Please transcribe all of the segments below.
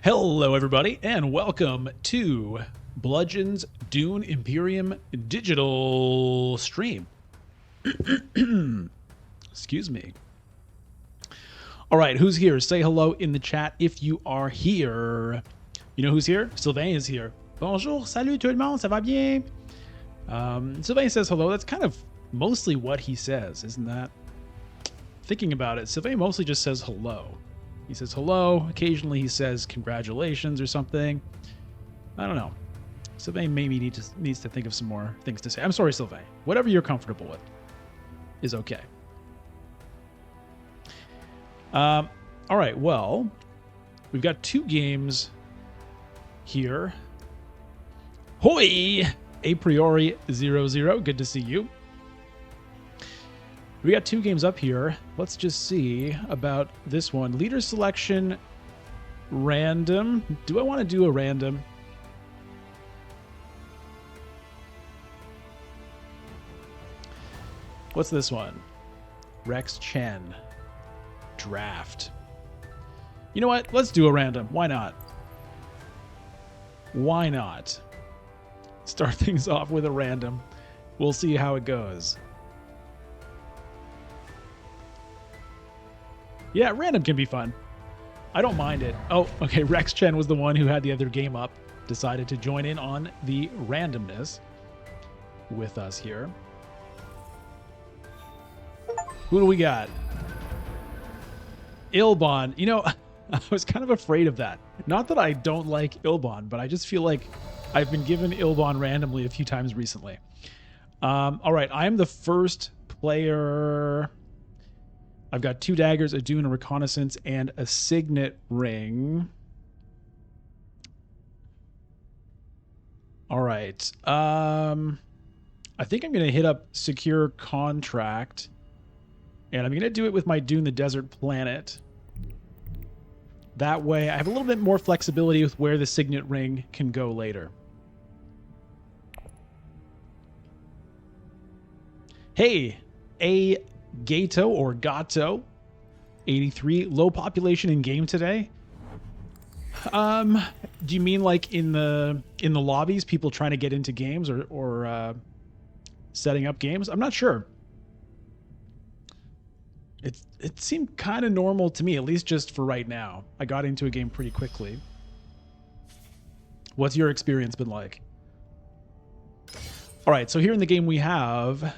Hello, everybody, and welcome to Bludgeon's Dune Imperium Digital stream. Excuse me. All right, who's here? Say hello in the chat if you are here. You know who's here? Sylvain is here. Bonjour, salut tout le monde, ça va bien? Sylvain says hello. That's kind of mostly what he says, isn't that? Thinking about it, Sylvain mostly just says hello. He says hello. Occasionally he says congratulations or something. I don't know. Sylvain maybe needs to think of some more things to say. I'm sorry, Sylvain. Whatever you're comfortable with is okay. All right, well, we've got two games here. Hoi! A priori 00. Good to see you. We got two games up here. Let's just see about this one. Leader selection random. Do I want to do a random? What's this one? Rex Chen. Draft. You know what? Let's do a random. Why not? Why not? Start things off with a random. We'll see how it goes. Yeah, random can be fun. I don't mind it. Oh, okay. Rex Chen was the one who had the other game up. Decided to join in on the randomness with us here. Who do we got? Ilban. You know, I was kind of afraid of that. Not that I don't like Ilban, but I just feel like I've been given Ilban randomly a few times recently. All right, I am the first player. I've got 2 daggers, a dune, a reconnaissance, and a signet ring. All right. I think I'm going to hit up secure contract. And I'm going to do it with my Dune the Desert Planet. That way, I have a little bit more flexibility with where the signet ring can go later. Hey, a Gato or Gato, 83. Low population in game today. Do you mean like in the lobbies, people trying to get into games or setting up games? I'm not sure. It seemed kind of normal to me, at least just for right now. I got into a game pretty quickly. What's your experience been like? All right, so here in the game we have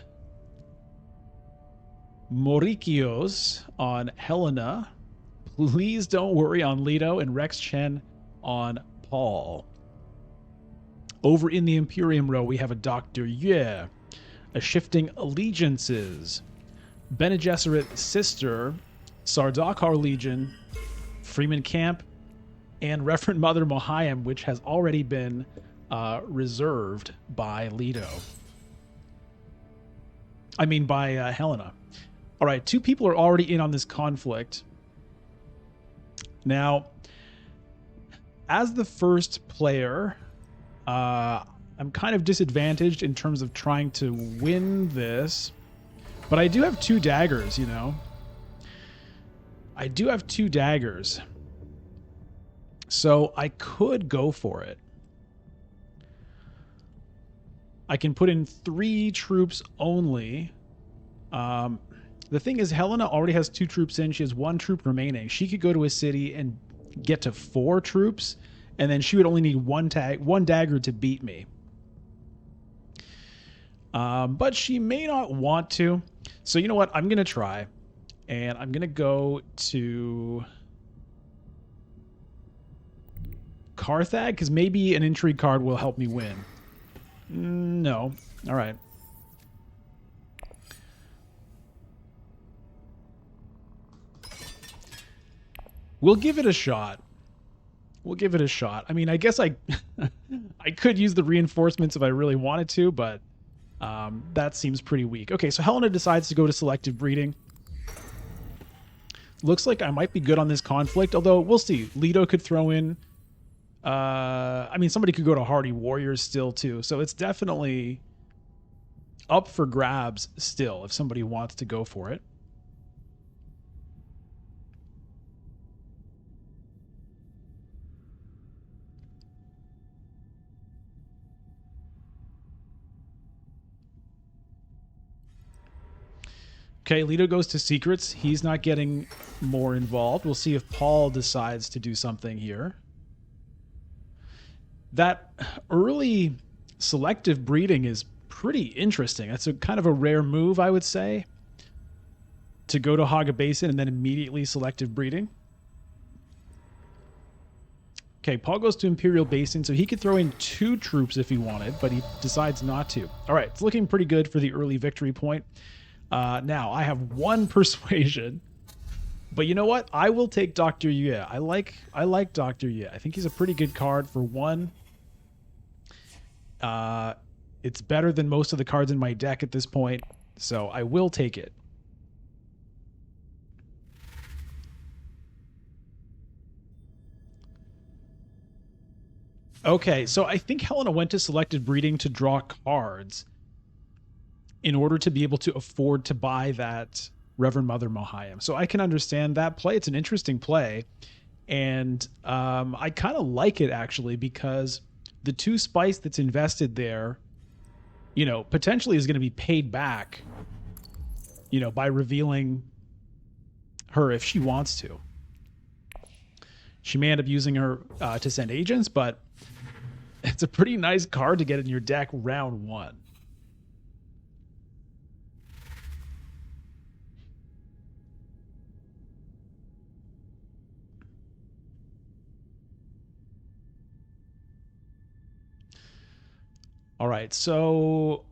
Mauricios on Helena. Please don't worry on Leto, and Rex Chen on Paul. Over in the Imperium row, we have a Dr. Yue, a Shifting Allegiances, Bene Gesserit Sister, Sardaukar Legion, Freeman Camp, and Reverend Mother Mohayim, which has already been reserved by Leto. I mean by Helena. All right, 2 people are already in on this conflict. Now, as the first player, I'm kind of disadvantaged in terms of trying to win this. But I do have 2 daggers, you know. I do have 2 daggers. So I could go for it. I can put in 3 troops only. The thing is, Helena already has 2 troops in. She has 1 troop remaining. She could go to a city and get to 4 troops, and then she would only need one dagger to beat me. But she may not want to. So you know what? I'm going to try. And I'm going to go to Carthag, because maybe an intrigue card will help me win. No. All right. We'll give it a shot. We'll give it a shot. I mean, I guess I could use the reinforcements if I really wanted to, but that seems pretty weak. Okay, so Helena decides to go to selective breeding. Looks like I might be good on this conflict, although we'll see. Leto could throw in... I mean, somebody could go to Hardy Warriors still, too. So it's definitely up for grabs still if somebody wants to go for it. Okay, Leto goes to secrets. He's not getting more involved. We'll see if Paul decides to do something here. That early selective breeding is pretty interesting. That's a kind of a rare move, I would say, to go to Haga Basin and then immediately selective breeding. Okay, Paul goes to Imperial Basin, so he could throw in 2 troops if he wanted, but he decides not to. All right, it's looking pretty good for the early victory point. Now, I have 1 persuasion, but you know what? I will take Dr. Yue. I like Dr. Yue. I think he's a pretty good card for 1. It's better than most of the cards in my deck at this point, so I will take it. Okay, so I think Helena went to selected breeding to draw cards in order to be able to afford to buy that Reverend Mother Mohayim. So I can understand that play. It's an interesting play. And I kind of like it, actually, because the 2 spice that's invested there, you know, potentially is going to be paid back, you know, by revealing her if she wants to. She may end up using her to send agents, but it's a pretty nice card to get in your deck round 1. All right, so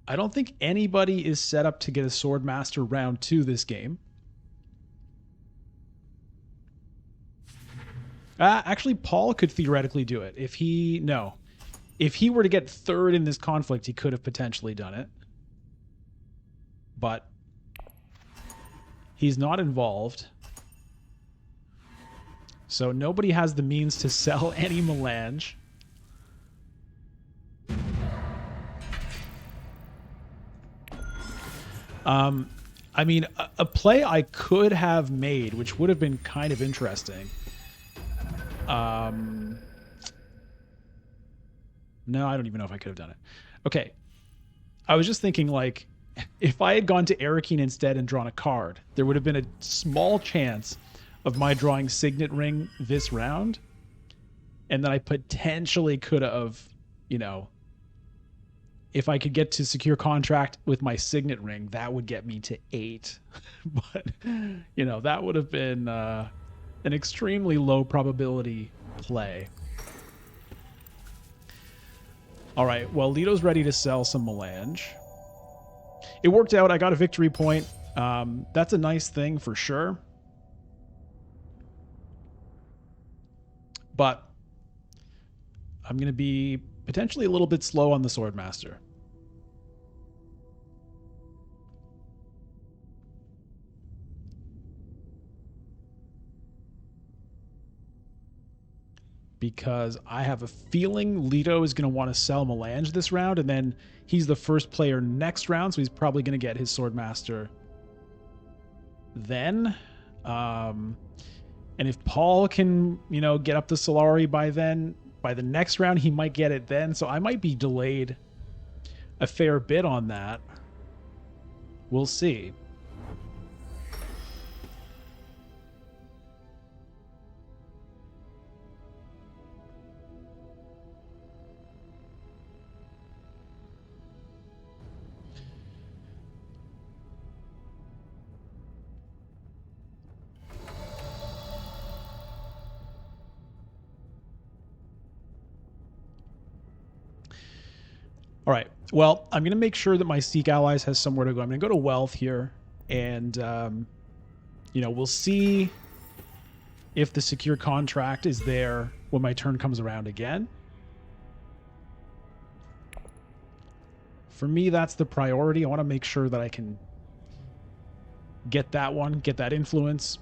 I don't think anybody is set up to get a Swordmaster round 2 this game. Actually, Paul could theoretically do it. If he were to get 3rd in this conflict, he could have potentially done it. But he's not involved. So nobody has the means to sell any melange. I mean, a play I could have made, which would have been kind of interesting. No, I don't even know if I could have done it. Okay. I was just thinking, like, if I had gone to Arakeen instead and drawn a card, there would have been a small chance of my drawing Signet Ring this round. And then I potentially could have, you know, if I could get to secure contract with my Signet Ring, that would get me to 8. But, you know, that would have been an extremely low probability play. All right, well, Leto's ready to sell some melange. It worked out. I got a victory point. That's a nice thing for sure. But I'm going to be potentially a little bit slow on the Swordmaster. Because I have a feeling Leto is going to want to sell melange this round, and then he's the first player next round, so he's probably going to get his Swordmaster then. And if Paul can, you know, get up the Solari by then, by the next round, he might get it then. So I might be delayed a fair bit on that. We'll see. All right. Well, I'm going to make sure that my Seek Allies has somewhere to go. I'm going to go to Wealth here, and, you know, we'll see if the secure contract is there when my turn comes around again. For me, that's the priority. I want to make sure that I can get that one, get that influence.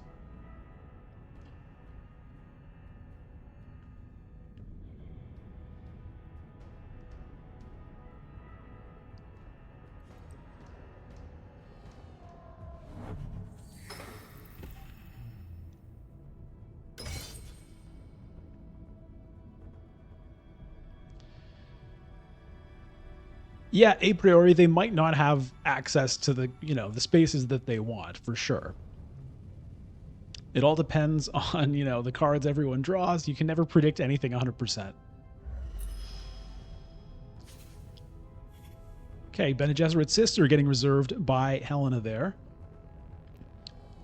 Yeah, a priori, they might not have access to the, the spaces that they want, for sure. It all depends on, the cards everyone draws. You can never predict anything 100%. Okay, Bene Gesserit's sister getting reserved by Helena there.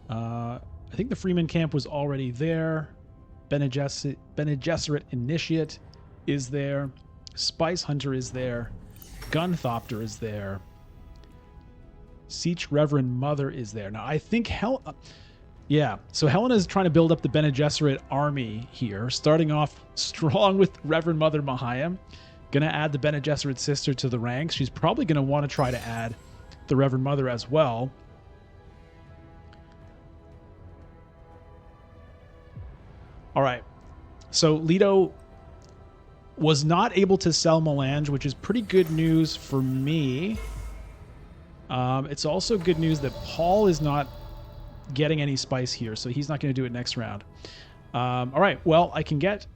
I think the Freeman camp was already there. Bene Gesserit Initiate is there. Spice Hunter is there. Gunthopter is there. Siege Reverend Mother is there. Now, I think yeah, so Helena is trying to build up the Bene Gesserit army here, starting off strong with Reverend Mother Mahayam. Going to add the Bene Gesserit sister to the ranks. She's probably going to want to try to add the Reverend Mother as well. All right. So Leto was not able to sell Melange, which is pretty good news for me. It's also good news that Paul is not getting any spice here, so he's not going to do it next round. All right. Well, I can get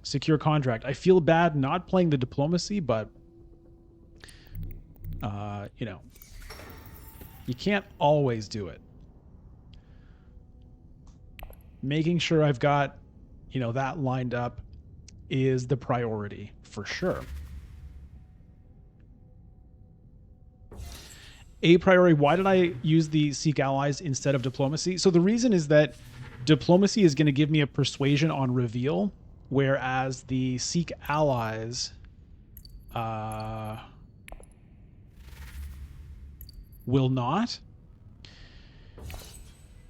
secure contract. I feel bad not playing the diplomacy, but you can't always do it. Making sure I've got, that lined up is the priority for sure. A priori, why did I use the Seek Allies instead of diplomacy? So the reason is that diplomacy is going to give me a persuasion on reveal, whereas the Seek Allies will not.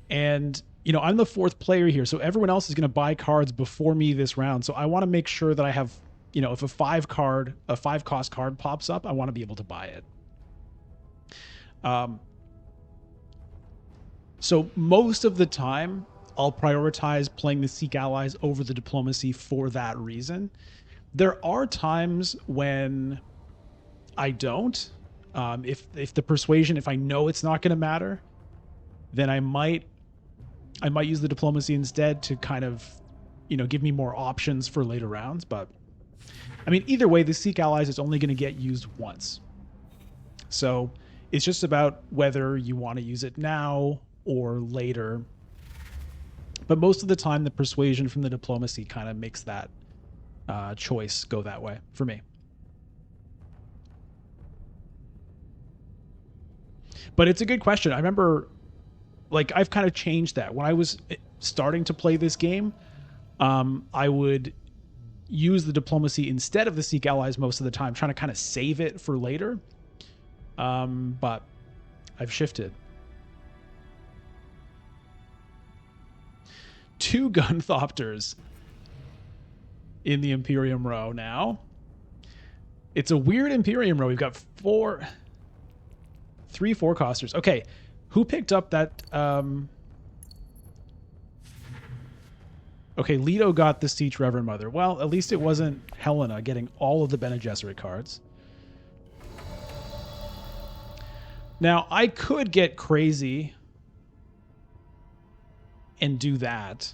And, I'm the fourth player here, so everyone else is going to buy cards before me this round. So I want to make sure that I have, if a 5-cost card pops up, I want to be able to buy it. So most of the time, I'll prioritize playing the Seek Allies over the diplomacy for that reason. There are times when I don't. If the persuasion, if I know it's not going to matter, then I might use the diplomacy instead to kind of, give me more options for later rounds. But I mean, either way, the Seek Allies is only going to get used once. So it's just about whether you want to use it now or later. But most of the time, the persuasion from the diplomacy kind of makes that choice go that way for me. But it's a good question. I remember, I've kind of changed that. When I was starting to play this game, I would use the diplomacy instead of the Seek Allies most of the time, trying to kind of save it for later. But I've shifted. 2 Gunthopters in the Imperium row now. It's a weird Imperium row. We've got 3 4-costers. Okay, who picked up that? Okay, Leto got the Siege Reverend Mother. Well, at least it wasn't Helena getting all of the Bene Gesserit cards. Now, I could get crazy and do that,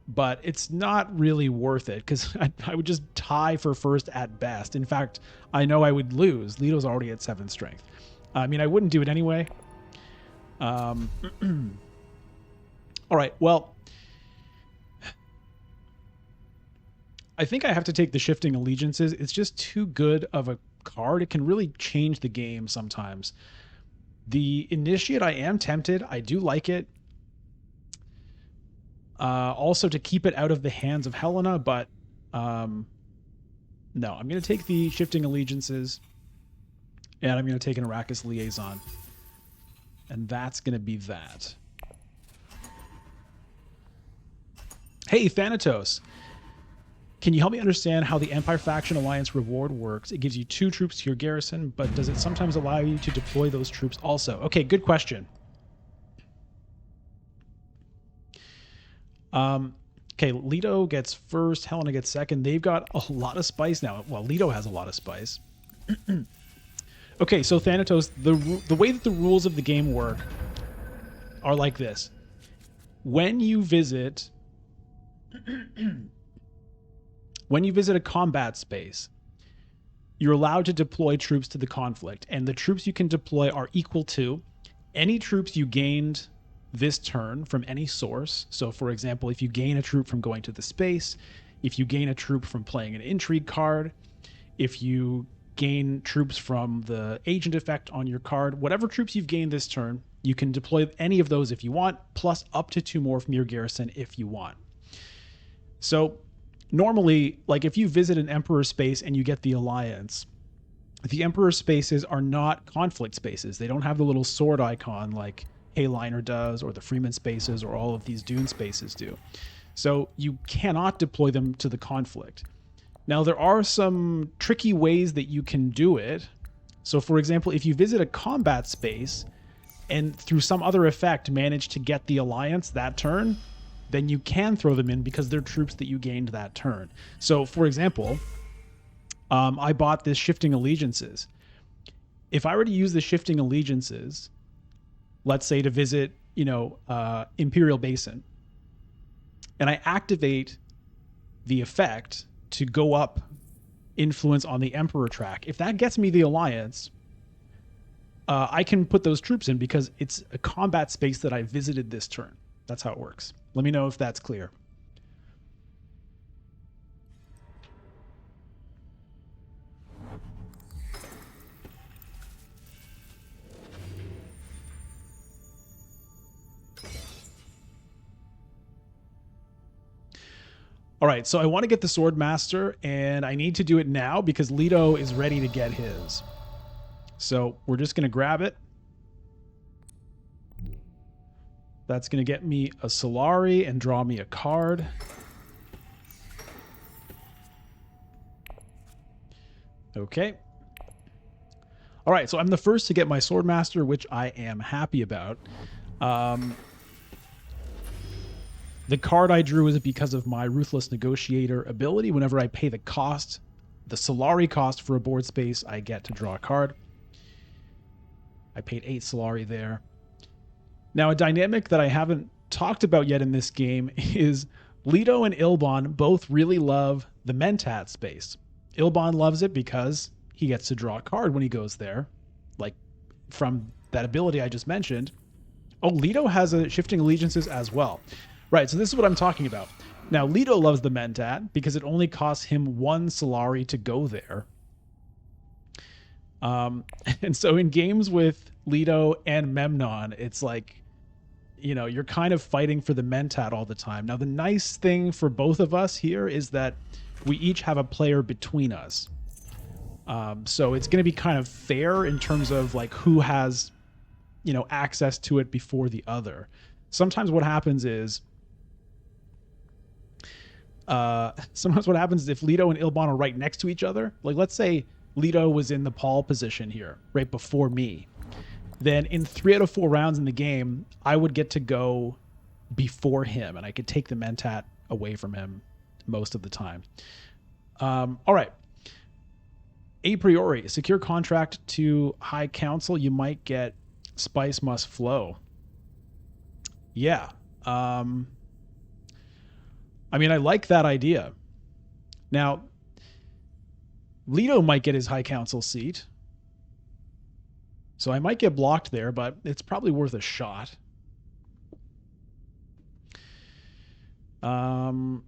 but it's not really worth it because I would just tie for first at best. In fact, I know I would lose. Leto's already at 7 strength. I mean, I wouldn't do it anyway. All right, well, I think I have to take the Shifting Allegiances. It's just too good of a card. It can really change the game sometimes. The Initiate, I am tempted. I do like it. Also to keep it out of the hands of Helena, but no, I'm going to take the Shifting Allegiances, and I'm going to take an Arrakis Liaison. And that's going to be that. Hey, Thanatos. Can you help me understand how the Empire Faction Alliance reward works? It gives you 2 troops to your garrison, but does it sometimes allow you to deploy those troops also? Okay, good question. Okay, Leto gets first, Helena gets second. They've got a lot of spice now. Well, Leto has a lot of spice. Okay, so Thanatos, the way that the rules of the game work are like this. When you visit a combat space, you're allowed to deploy troops to the conflict, and the troops you can deploy are equal to any troops you gained this turn from any source. So, for example, if you gain a troop from going to the space, if you gain a troop from playing an intrigue card, if you gain troops from the agent effect on your card, whatever troops you've gained this turn, you can deploy any of those if you want, plus up to 2 more from your garrison if you want. So normally, like if you visit an Emperor space and you get the Alliance, the Emperor spaces are not conflict spaces. They don't have the little sword icon like Hayliner does, or the Freeman spaces, or all of these Dune spaces do. So you cannot deploy them to the conflict. Now, there are some tricky ways that you can do it. So, for example, if you visit a combat space and through some other effect manage to get the Alliance that turn, then you can throw them in because they're troops that you gained that turn. So, for example, I bought this Shifting Allegiances. If I were to use the Shifting Allegiances, let's say to visit, Imperial Basin, and I activate the effect to go up influence on the Emperor track, if that gets me the Alliance, I can put those troops in because it's a combat space that I visited this turn. That's how it works. Let me know if that's clear. All right, so I want to get the Swordmaster, and I need to do it now because Leto is ready to get his. So we're just going to grab it. That's going to get me a Solari and draw me a card. Okay. All right, so I'm the first to get my Swordmaster, which I am happy about. The card I drew is because of my Ruthless Negotiator ability. Whenever I pay the cost, the Solari cost for a board space, I get to draw a card. I paid 8 Solari there. Now, a dynamic that I haven't talked about yet in this game is Leto and Ilban both really love the Mentat space. Ilban loves it because he gets to draw a card when he goes there, like from that ability I just mentioned. Oh, Leto has a Shifting Allegiances as well. Right, so this is what I'm talking about. Now, Leto loves the Mentat because it only costs him 1 Solari to go there. And so in games with Leto and Memnon, it's like, you're kind of fighting for the Mentat all the time. Now, the nice thing for both of us here is that we each have a player between us. So it's going to be kind of fair in terms of like who has, access to it before the other. Sometimes what happens is if Leto and Ilban are right next to each other, like let's say Leto was in the Paul position here right before me, then in 3 out of 4 rounds in the game, I would get to go before him and I could take the Mentat away from him most of the time. All right. A priori, secure contract to High Council. You might get Spice Must Flow. Yeah. I like that idea. Now, Leto might get his High Council seat. So I might get blocked there, but it's probably worth a shot. The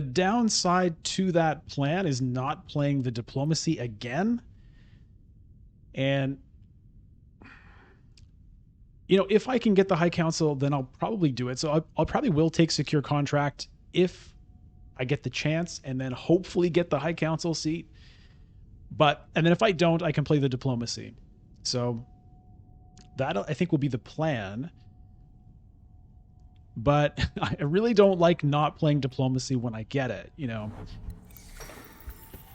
downside to that plan is not playing the diplomacy again. And, if I can get the High Council, then I'll probably do it. So I'll probably will take secure contract if I get the chance, and then hopefully get the High Council seat. And then if I don't, I can play the diplomacy. So that I think will be the plan. But I really don't like not playing diplomacy when I get it,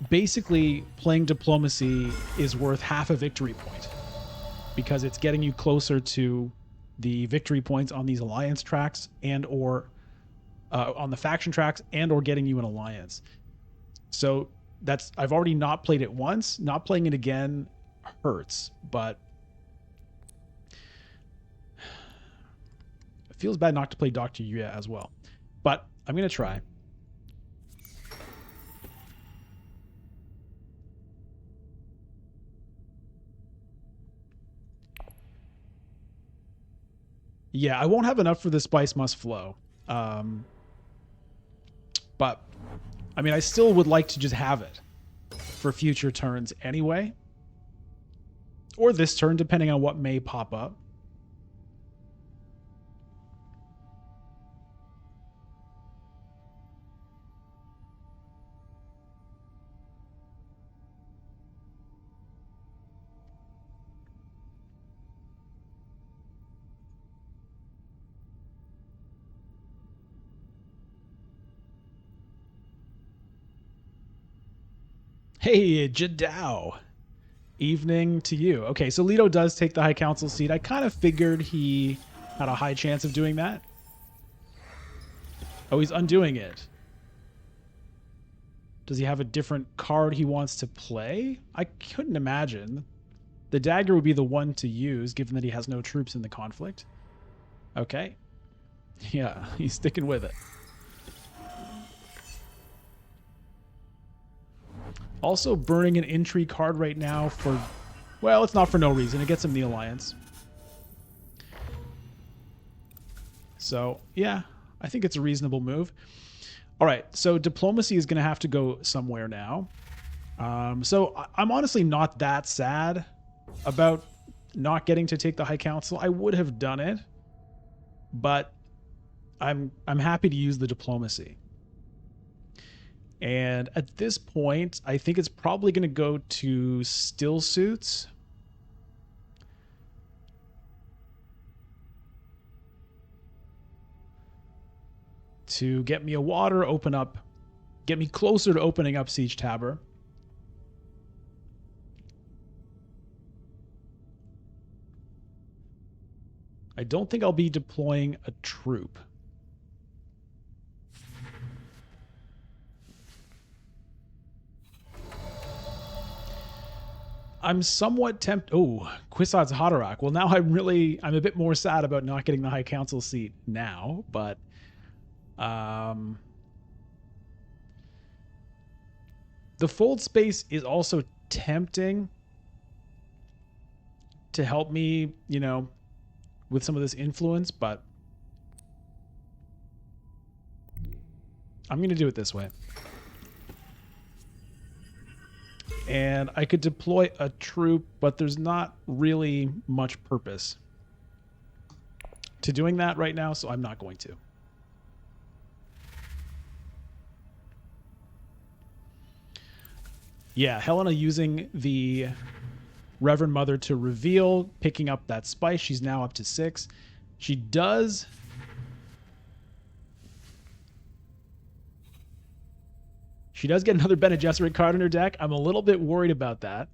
Basically, playing diplomacy is worth half a victory point because it's getting you closer to the victory points on these alliance tracks and or on the faction tracks and or getting you an alliance. So I've already not played it once. Not playing it again hurts, but it feels bad not to play Dr. Yuya as well. But I'm going to try. Yeah, I won't have enough for the Spice Must Flow. But, I mean, I still would like to just have it for future turns anyway. Or this turn, depending on what may pop up. Hey, Jadao. Evening to you. Okay, so Leto does take the High Council seat. I kind of figured he had a high chance of doing that. Oh, he's undoing it. Does he have a different card he wants to play? I couldn't imagine. The dagger would be the one to use, given that he has no troops in the conflict. Okay. Yeah, he's sticking with it. Also burning an intrigue card right now for... Well, it's not for no reason. It gets him the alliance. So, yeah, I think it's a reasonable move. All right, so diplomacy is going to have to go somewhere now. So I'm honestly not that sad about not getting to take the High Council. I would have done it, but I'm happy to use the diplomacy. And at this point, I think it's probably going to go to still suits. To get me a water, open up, get me closer to opening up Siege Tabor. I don't think I'll be deploying a troop. I'm somewhat tempted. Oh, Kwisatz Haderach. Well, now I'm a bit more sad about not getting the High Council seat now, but the fold space is also tempting to help me, you know, with some of this influence, but I'm going to do it this way. And I could deploy a troop, but there's not really much purpose to doing that right now, so I'm not going to. Yeah, Helena using the Reverend Mother to reveal, picking up that spice. She's now up to 6. She does... She does get another Bene Gesserit card in her deck. I'm a little bit worried about that.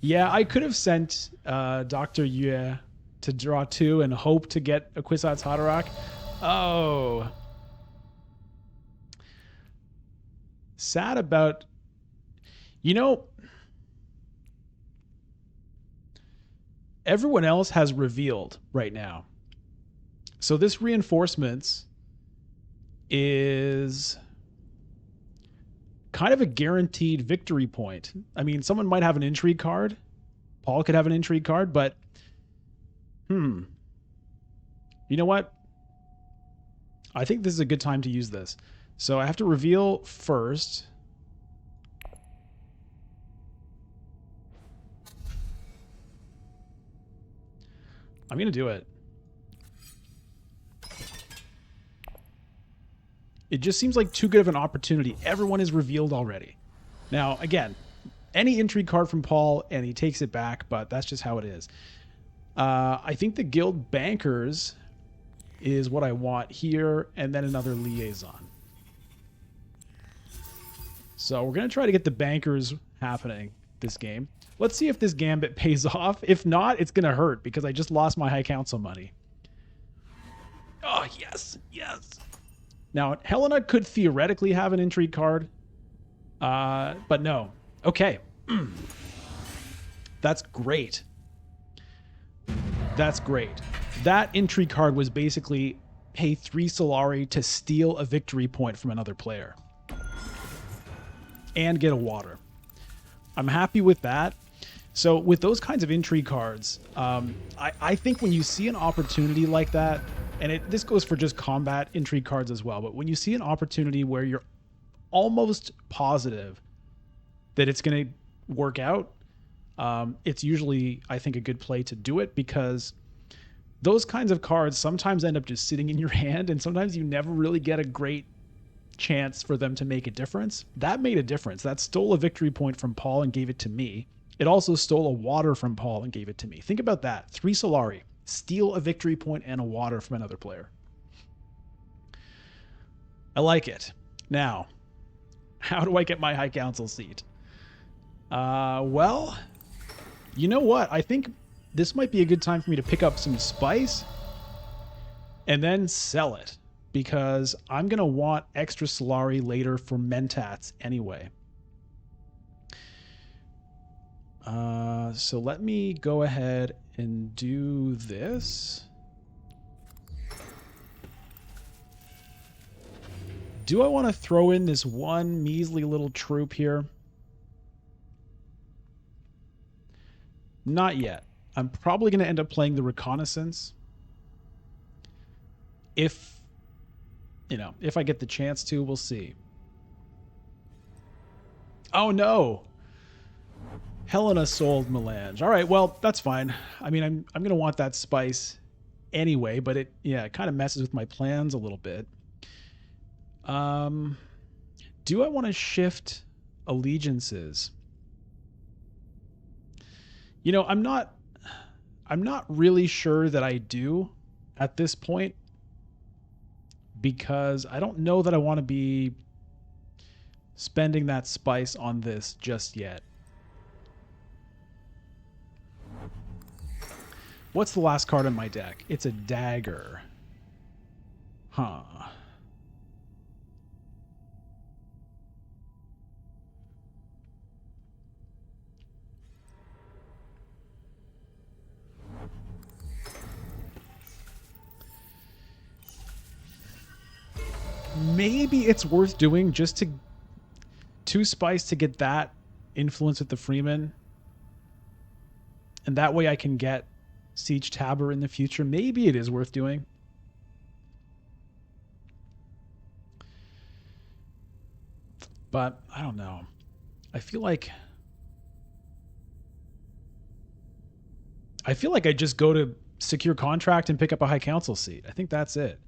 Yeah, I could have sent Dr. Yue to draw 2 and hope to get a Kwisatz Haderach. Oh. Sad about... You know, everyone else has revealed right now. So this reinforcements is kind of a guaranteed victory point. I mean, someone might have an intrigue card. Paul could have an intrigue card, but you know what? I think this is a good time to use this. So I have to reveal first. I'm going to do it. It just seems like too good of an opportunity. Everyone is revealed already. Now, again, any intrigue card from Paul, and he takes it back, but that's just how it is. I think the Guild Bankers is what I want here, and then another liaison. So we're going to try to get the Bankers happening this game. Let's see if this gambit pays off. If not, it's going to hurt because I just lost my High Council money. Oh, yes, yes. Now, Helena could theoretically have an intrigue card, but no. Okay. That's great. That's great. That intrigue card was basically pay 3 Solari to steal a victory point from another player. And get a water. I'm happy with that. So with those kinds of intrigue cards, I think when you see an opportunity like that, and this goes for just combat intrigue cards as well, but when you see an opportunity where you're almost positive that it's going to work out, it's usually, I think, a good play to do it, because those kinds of cards sometimes end up just sitting in your hand, and sometimes you never really get a great chance for them to make a difference. That made a difference. That stole a victory point from Paul and gave it to me. It also stole a water from Paul and gave it to me. Think about that. 3 Solari. Steal a victory point and a water from another player. I like it. Now, how do I get my High Council seat? Well, you know what? I think this might be a good time for me to pick up some spice and then sell it, because I'm going to want extra Solari later for Mentats anyway. So let me go ahead and do this. Do I want to throw in this one measly little troop here? Not yet. I'm probably going to end up playing the reconnaissance. If I get the chance to, we'll see. Oh no! Helena sold Melange. All right, well, that's fine. I mean, I'm going to want that spice anyway, but it kind of messes with my plans a little bit. Do I want to shift allegiances? I'm not really sure that I do at this point, because I don't know that I want to be spending that spice on this just yet. What's the last card in my deck? It's a dagger. Huh. Maybe it's worth doing just to 2 spice to get that influence with the Freeman. And that way I can get Siege Tabber in the future. Maybe it is worth doing. But I don't know. I feel like I just go to secure contract and pick up a High Council seat. I think that's it.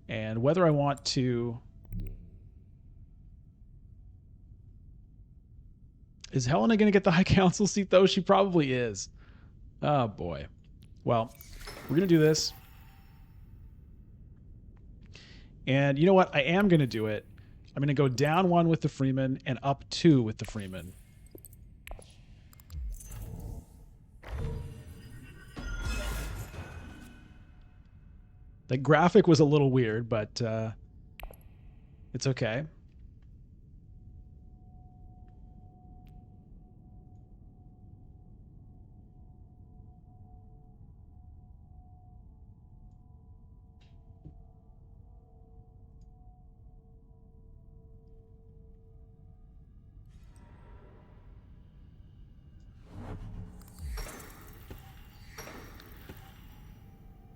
And whether I want to... Is Helena going to get the High Council seat, though? She probably is. Oh, boy. Well, we're going to do this. And you know what? I am going to do it. I'm going to go down 1 with the Freeman and up 2 with the Freeman. The graphic was a little weird, but it's okay.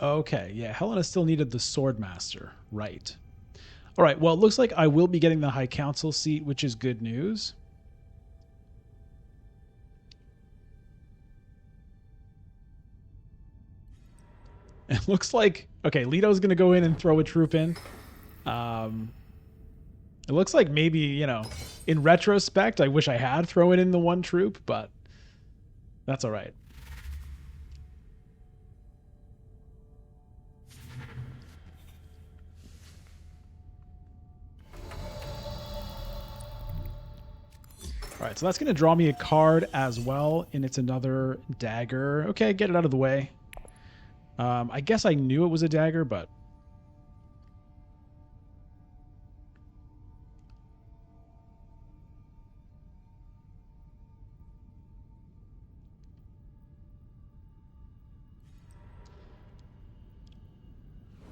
Okay, yeah, Helena still needed the Swordmaster. Right. All right, well, it looks like I will be getting the High Council seat, which is good news. It looks like... Okay, Leto's going to go in and throw a troop in. It looks like maybe, in retrospect, I wish I had thrown in the 1 troop, but that's all right. All right, so that's going to draw me a card as well, and it's another dagger. Okay, get it out of the way. I guess I knew it was a dagger, but...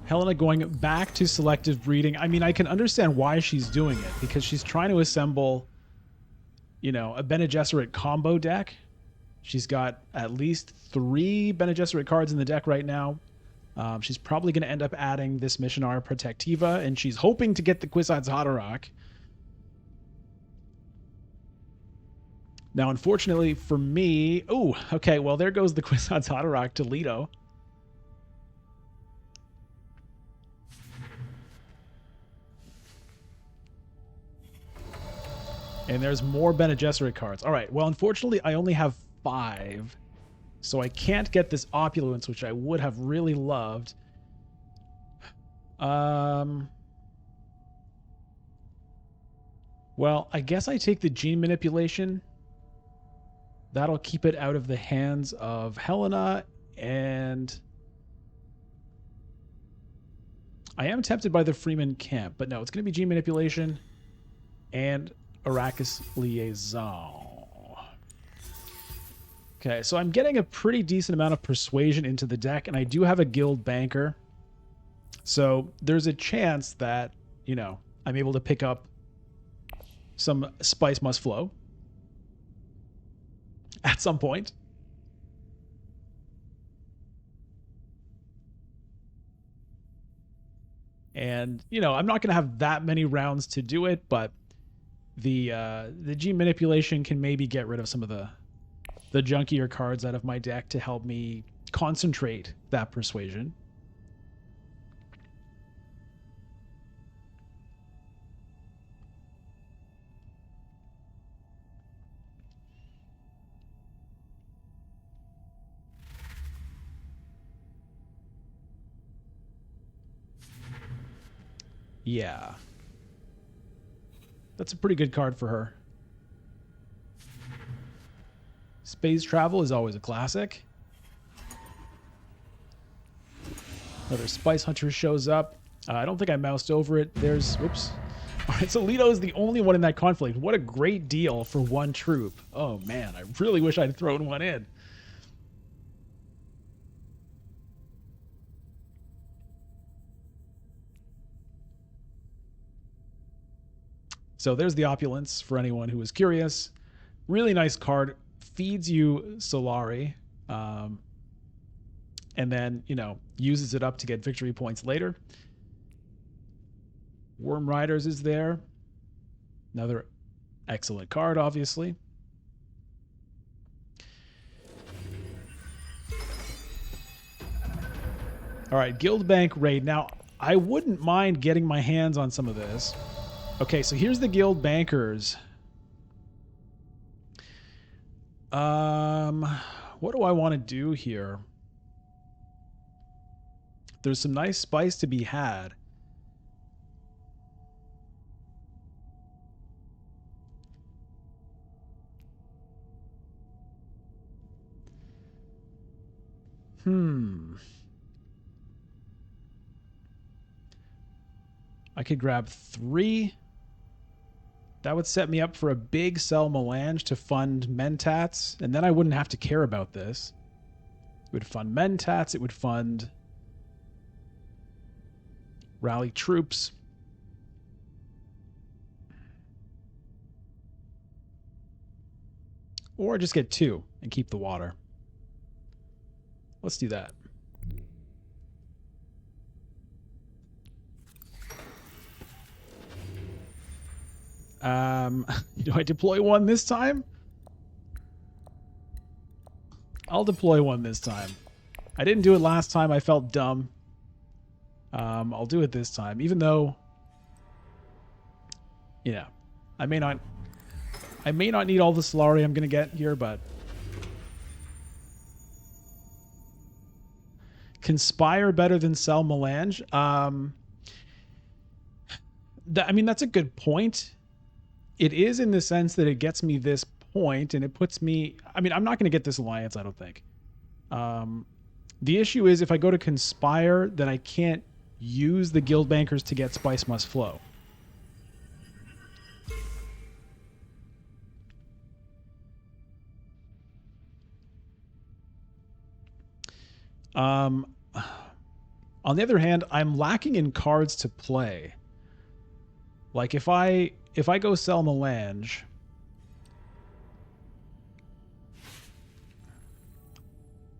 Helena going back to selective breeding. I mean, I can understand why she's doing it, because she's trying to assemble... a Bene Gesserit combo deck. She's got at least 3 Bene Gesserit cards in the deck right now. She's probably going to end up adding this Missionaria Protectiva, and she's hoping to get the Kwisatz Haderach. Now, unfortunately for me... Oh, okay, well, there goes the Kwisatz Haderach to Leto. And there's more Bene Gesserit cards. All right, well, unfortunately, I only have 5. So I can't get this Opulence, which I would have really loved. Well, I guess I take the Gene Manipulation. That'll keep it out of the hands of Helena, and I am tempted by the Freeman Camp, but no, it's going to be Gene Manipulation and Arrakis Liaison. Okay, so I'm getting a pretty decent amount of persuasion into the deck, and I do have a guild banker. So there's a chance that, you know, I'm able to pick up some Spice Must Flow at some point. And, you know, I'm not going to have that many rounds to do it, but the Gene Manipulation can maybe get rid of some of the junkier cards out of my deck to help me concentrate that persuasion. Yeah. That's a pretty good card for her. Space Travel is always a classic. Another Spice Hunter shows up. I don't think I moused over it. There's... Whoops. All right, so Leto is the only one in that conflict. What a great deal for 1 troop. Oh, man. I really wish I'd thrown one in. So there's the Opulence for anyone who was curious. Really nice card. Feeds you Solari. And then, you know, uses it up to get victory points later. Worm Riders is there. Another excellent card, obviously. All right, Guild Bank Raid. Now, I wouldn't mind getting my hands on some of this. Okay, so here's the Guild Bankers. What do I want to do here? There's some nice spice to be had. I could grab 3. That would set me up for a big sell melange to fund Mentats, and then I wouldn't have to care about this. It would fund Mentats, it would fund rally troops. Or just get 2 and keep the water. Let's do that. Do I deploy 1 this time? I'll deploy 1 this time. I didn't do it last time. I felt dumb. I'll do it this time, even though, you know, I may not need all the Solari I'm going to get here, but Conspire better than sell Melange. I mean, that's a good point. It is in the sense that it gets me this point and it puts me... I mean, I'm not going to get this alliance, I don't think. The issue is if I go to Conspire, then I can't use the Guild Bankers to get Spice Must Flow. On the other hand, I'm lacking in cards to play. Like if I go sell Melange,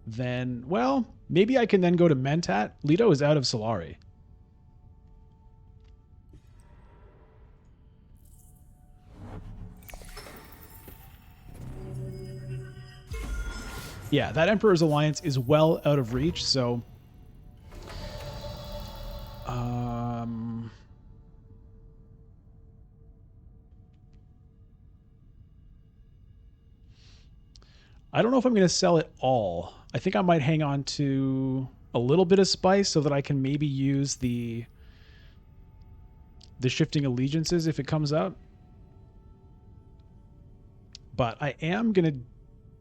then, well, maybe I can then go to Mentat. Leto is out of Solari. Yeah, that Emperor's Alliance is well out of reach, so... I don't know if I'm going to sell it all. I think I might hang on to a little bit of spice so that I can maybe use the shifting allegiances if it comes up. But I am going to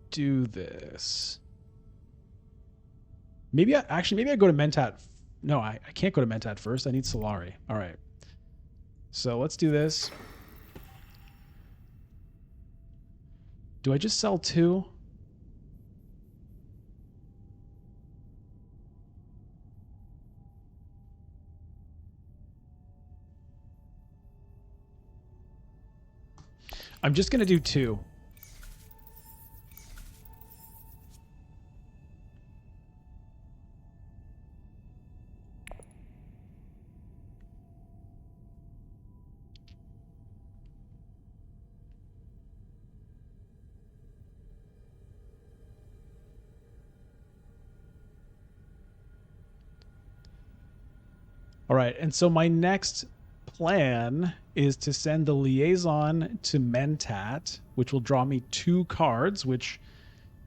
do this. Maybe I go to Mentat. No, I can't go to Mentat first. I need Solari. All right. So let's do this. Do I just sell 2? I'm just going to do 2. All right, and so my next plan is to send the liaison to Mentat, which will draw me 2 cards, which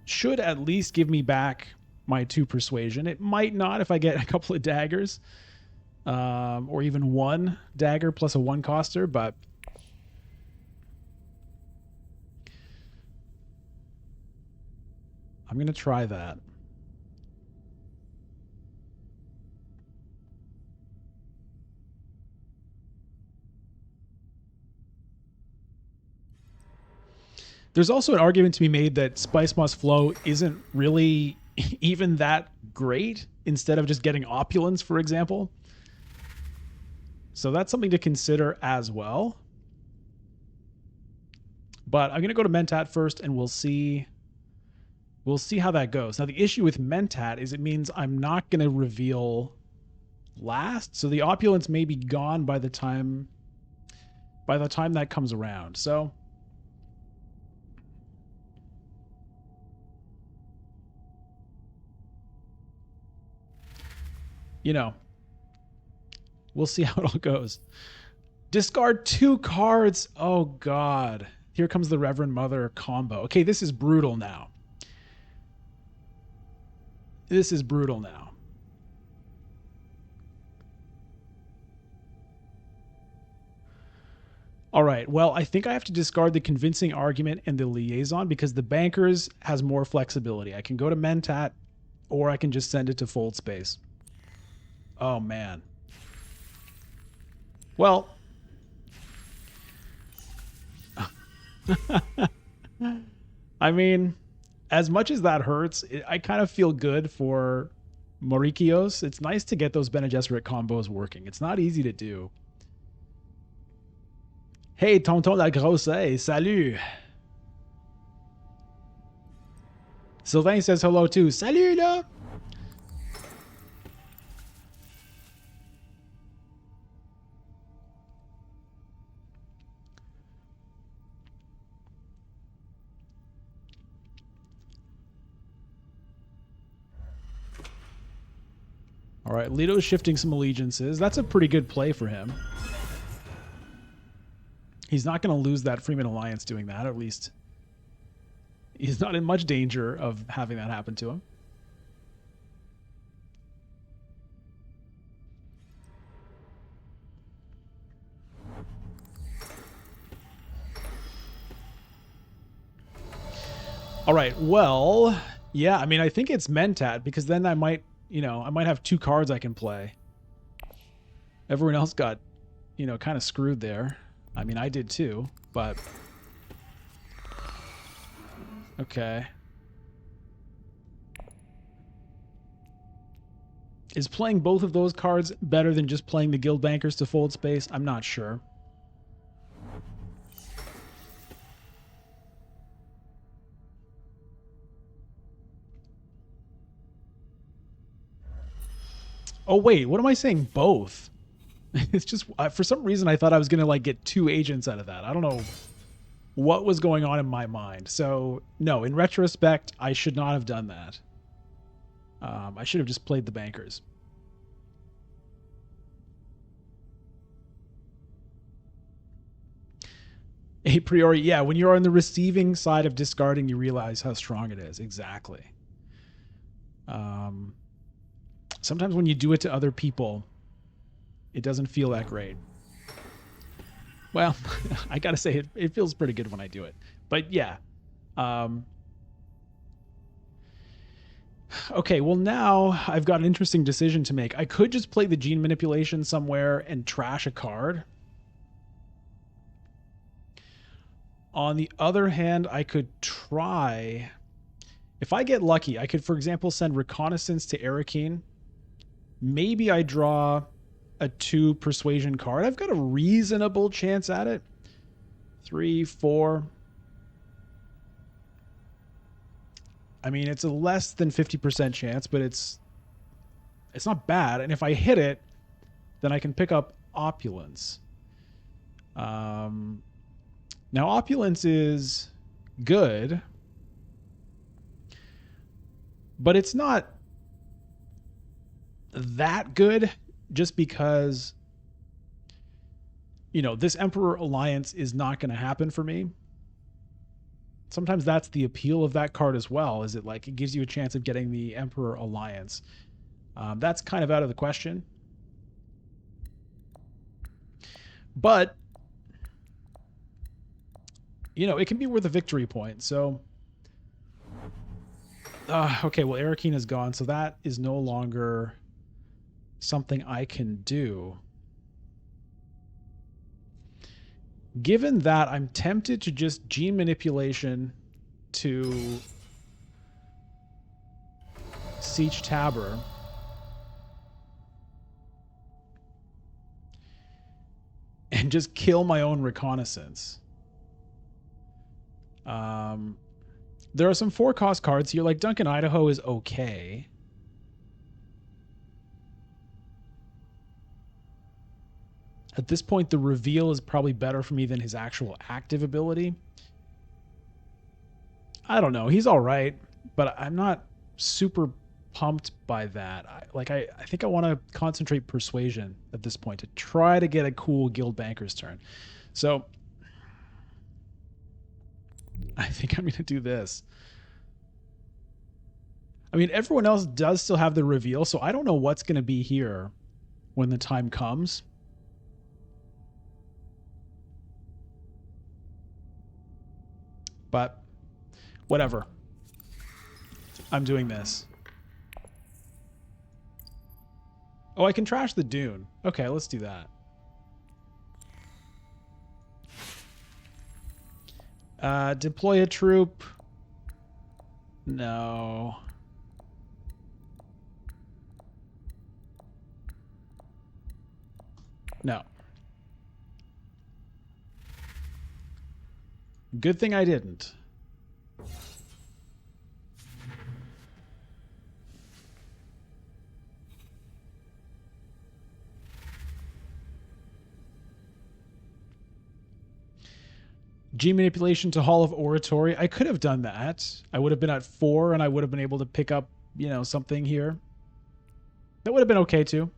should at least give me back my 2 persuasion. It might not if I get a couple of daggers, or even 1 dagger plus a 1-coster, but I'm going to try that. There's also an argument to be made that Spice Must Flow isn't really even that great instead of just getting Opulence, for example. So that's something to consider as well. But I'm going to go to Mentat first, and we'll see how that goes. Now, the issue with Mentat is it means I'm not going to reveal last. So the Opulence may be gone by the time that comes around. So... you know, we'll see how it all goes. Discard 2 cards. Oh, God. Here comes the Reverend Mother combo. Okay, this is brutal now. This is brutal now. All right, well, I think I have to discard the convincing argument and the liaison because the Bankers has more flexibility. I can go to Mentat, or I can just send it to Fold Space. Oh, man. Well, I mean, as much as that hurts, I kind of feel good for Maurikios. It's nice to get those Bene Gesserit combos working. It's not easy to do. Hey, Tonton la Grosse, salut. Sylvain says hello too. Salut, là. All right, Leto's shifting some allegiances. That's a pretty good play for him. He's not going to lose that Freeman Alliance doing that, at least. He's not in much danger of having that happen to him. All right, well, yeah, I mean, I think it's Mentat because then I might, I might have 2 cards I can play. Everyone else got, kind of screwed there. I mean, I did too, but... okay. Is playing both of those cards better than just playing the Guild Bankers to Fold Space? I'm not sure. Oh, wait, what am I saying? Both. It's just, for some reason, I thought I was going to like get 2 agents out of that. I don't know what was going on in my mind. So, no, in retrospect, I should not have done that. I should have just played the bankers. A priori, yeah, when you're on the receiving side of discarding, you realize how strong it is. Exactly. Sometimes when you do it to other people, it doesn't feel that great. Well, I gotta say, it feels pretty good when I do it. But yeah. Okay, well now I've got an interesting decision to make. I could just play the gene manipulation somewhere and trash a card. On the other hand, I could try... If I get lucky, I could, for example, send Reconnaissance to Arakeen. Maybe I draw a 2 Persuasion card. I've got a reasonable chance at it. 3, 4. I mean, it's a less than 50% chance, but it's not bad. And if I hit it, then I can pick up Opulence. Now, Opulence is good, but it's not that good just because, you know, this Emperor Alliance is not going to happen for me. Sometimes that's the appeal of that card as well, is it like it gives you a chance of getting the Emperor Alliance. That's kind of out of the question. But, you know, it can be worth a victory point. So, okay, well, Arakeen is gone, so that is no longer something I can do. Given that, I'm tempted to just gene manipulation to Siege Tabor. And just kill my own Reconnaissance. There are some 4-cost cards here, like Duncan Idaho is okay. At this point, the reveal is probably better for me than his actual active ability. I don't know. He's all right, but I'm not super pumped by that. I think I want to concentrate Persuasion at this point to try to get a cool Guild Banker's turn. So I think I'm going to do this. I mean, everyone else does still have the reveal, so I don't know what's going to be here when the time comes. But whatever. I'm doing this. Oh, I can trash the Dune. Okay, let's do that. Deploy a troop. No. No. Good thing I didn't. G manipulation to Hall of Oratory. I could have done that. I would have been at 4 and I would have been able to pick up, you know, something here. That would have been okay too.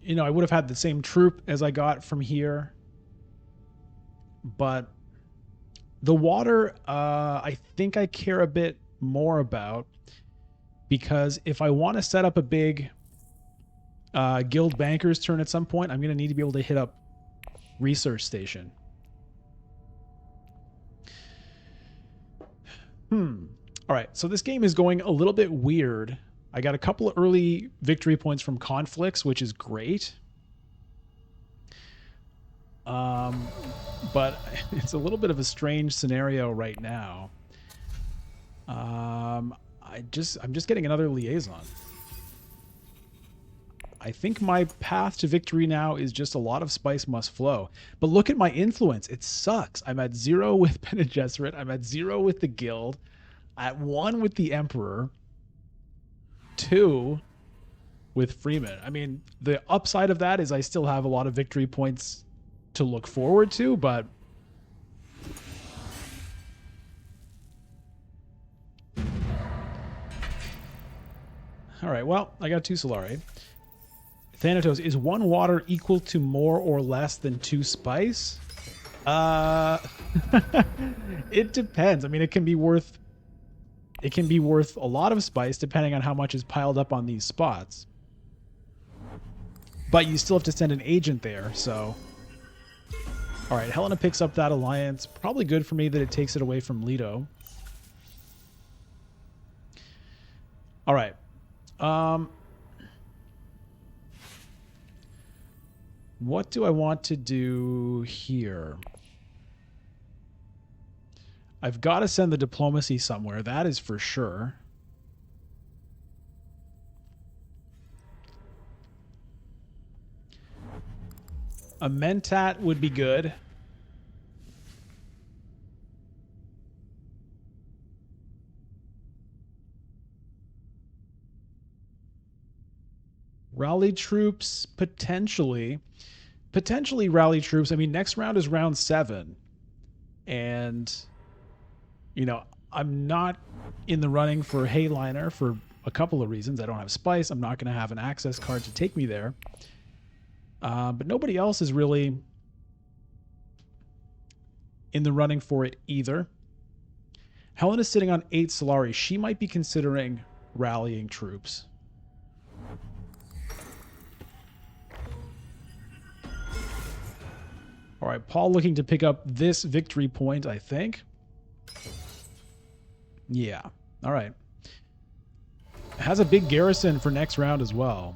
You know, I would have had the same troop as I got from here. But the water, I think I care a bit more about, because if I want to set up a big Guild Banker's turn at some point, I'm going to need to be able to hit up Research Station. All right, so this game is going a little bit weird. I got a couple of early victory points from conflicts, which is great. But it's a little bit of a strange scenario right now. I'm just getting another liaison. I think my path to victory now is just a lot of spice must flow. But look at my influence. It sucks. I'm at 0 with Bene Gesserit. I'm at 0 with the guild. At 1 with the Emperor. 2 with Freeman. I mean, the upside of that is I still have a lot of victory points to look forward to, but all right, well, I got 2 Solari. Thanatos, is 1 water equal to more or less than 2 spice? It depends. I mean, it can be worth a lot of spice depending on how much is piled up on these spots. But you still have to send an agent there, so. All right, Helena picks up that alliance. Probably good for me that it takes it away from Leto. All right. What do I want to do here? I've got to send the diplomacy somewhere. That is for sure. A Mentat would be good. Rally troops, potentially. Potentially rally troops. I mean, next round is round 7. And, you know, I'm not in the running for Hayliner for a couple of reasons. I don't have spice. I'm not going to have an access card to take me there. But nobody else is really in the running for it either. Helena's sitting on 8 Solari. She might be considering rallying troops. All right, Paul looking to pick up this victory point, I think. Yeah, all right. Has a big garrison for next round as well.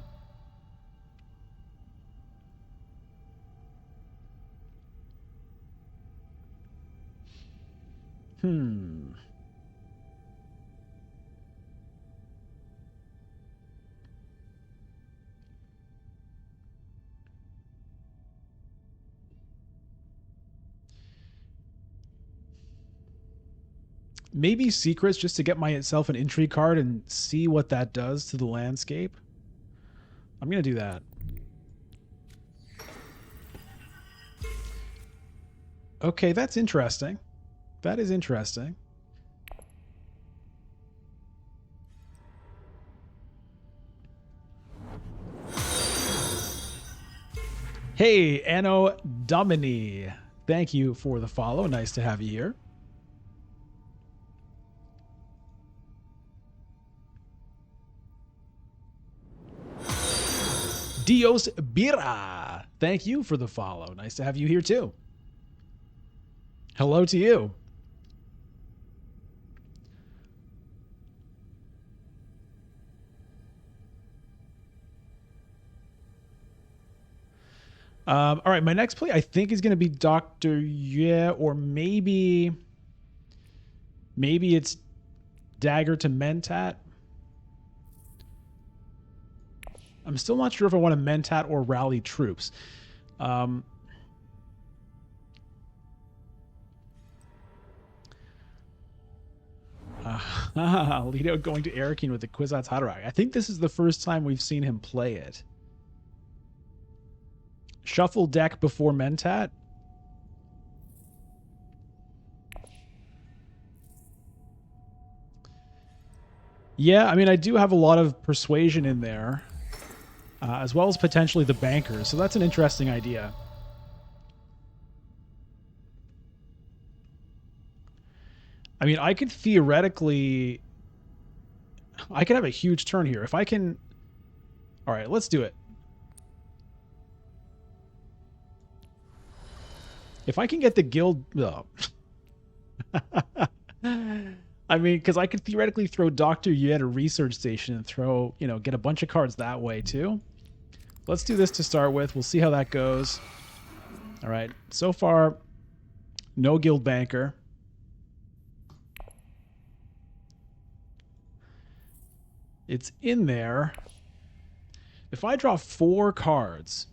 Maybe secrets just to get myself an intrigue card and see what that does to the landscape. I'm going to do that. Okay, that's interesting. That is interesting. Hey, Anno Domini. Thank you for the follow. Nice to have you here. Dios Bira. Thank you for the follow. Nice to have you here too. Hello to you. All right, my next play I think is going to be Dr. Yeah, or maybe it's Dagger to Mentat. I'm still not sure if I want to Mentat or rally troops. Leto going to Arakeen with the Kwisatz Haderach. I think this is the first time we've seen him play it. Shuffle deck before Mentat. Yeah, I mean, I do have a lot of persuasion in there. As well as potentially the bankers. So that's an interesting idea. I mean, I could theoretically... I could have a huge turn here. If I can... All right, let's do it. If I can get the guild... Oh. I mean, because I could theoretically throw Dr. Yu at a research station and throw, you know, get a bunch of cards that way too. Let's do this to start with. We'll see how that goes. All right. So far, no guild banker. It's in there. If I draw 4 cards,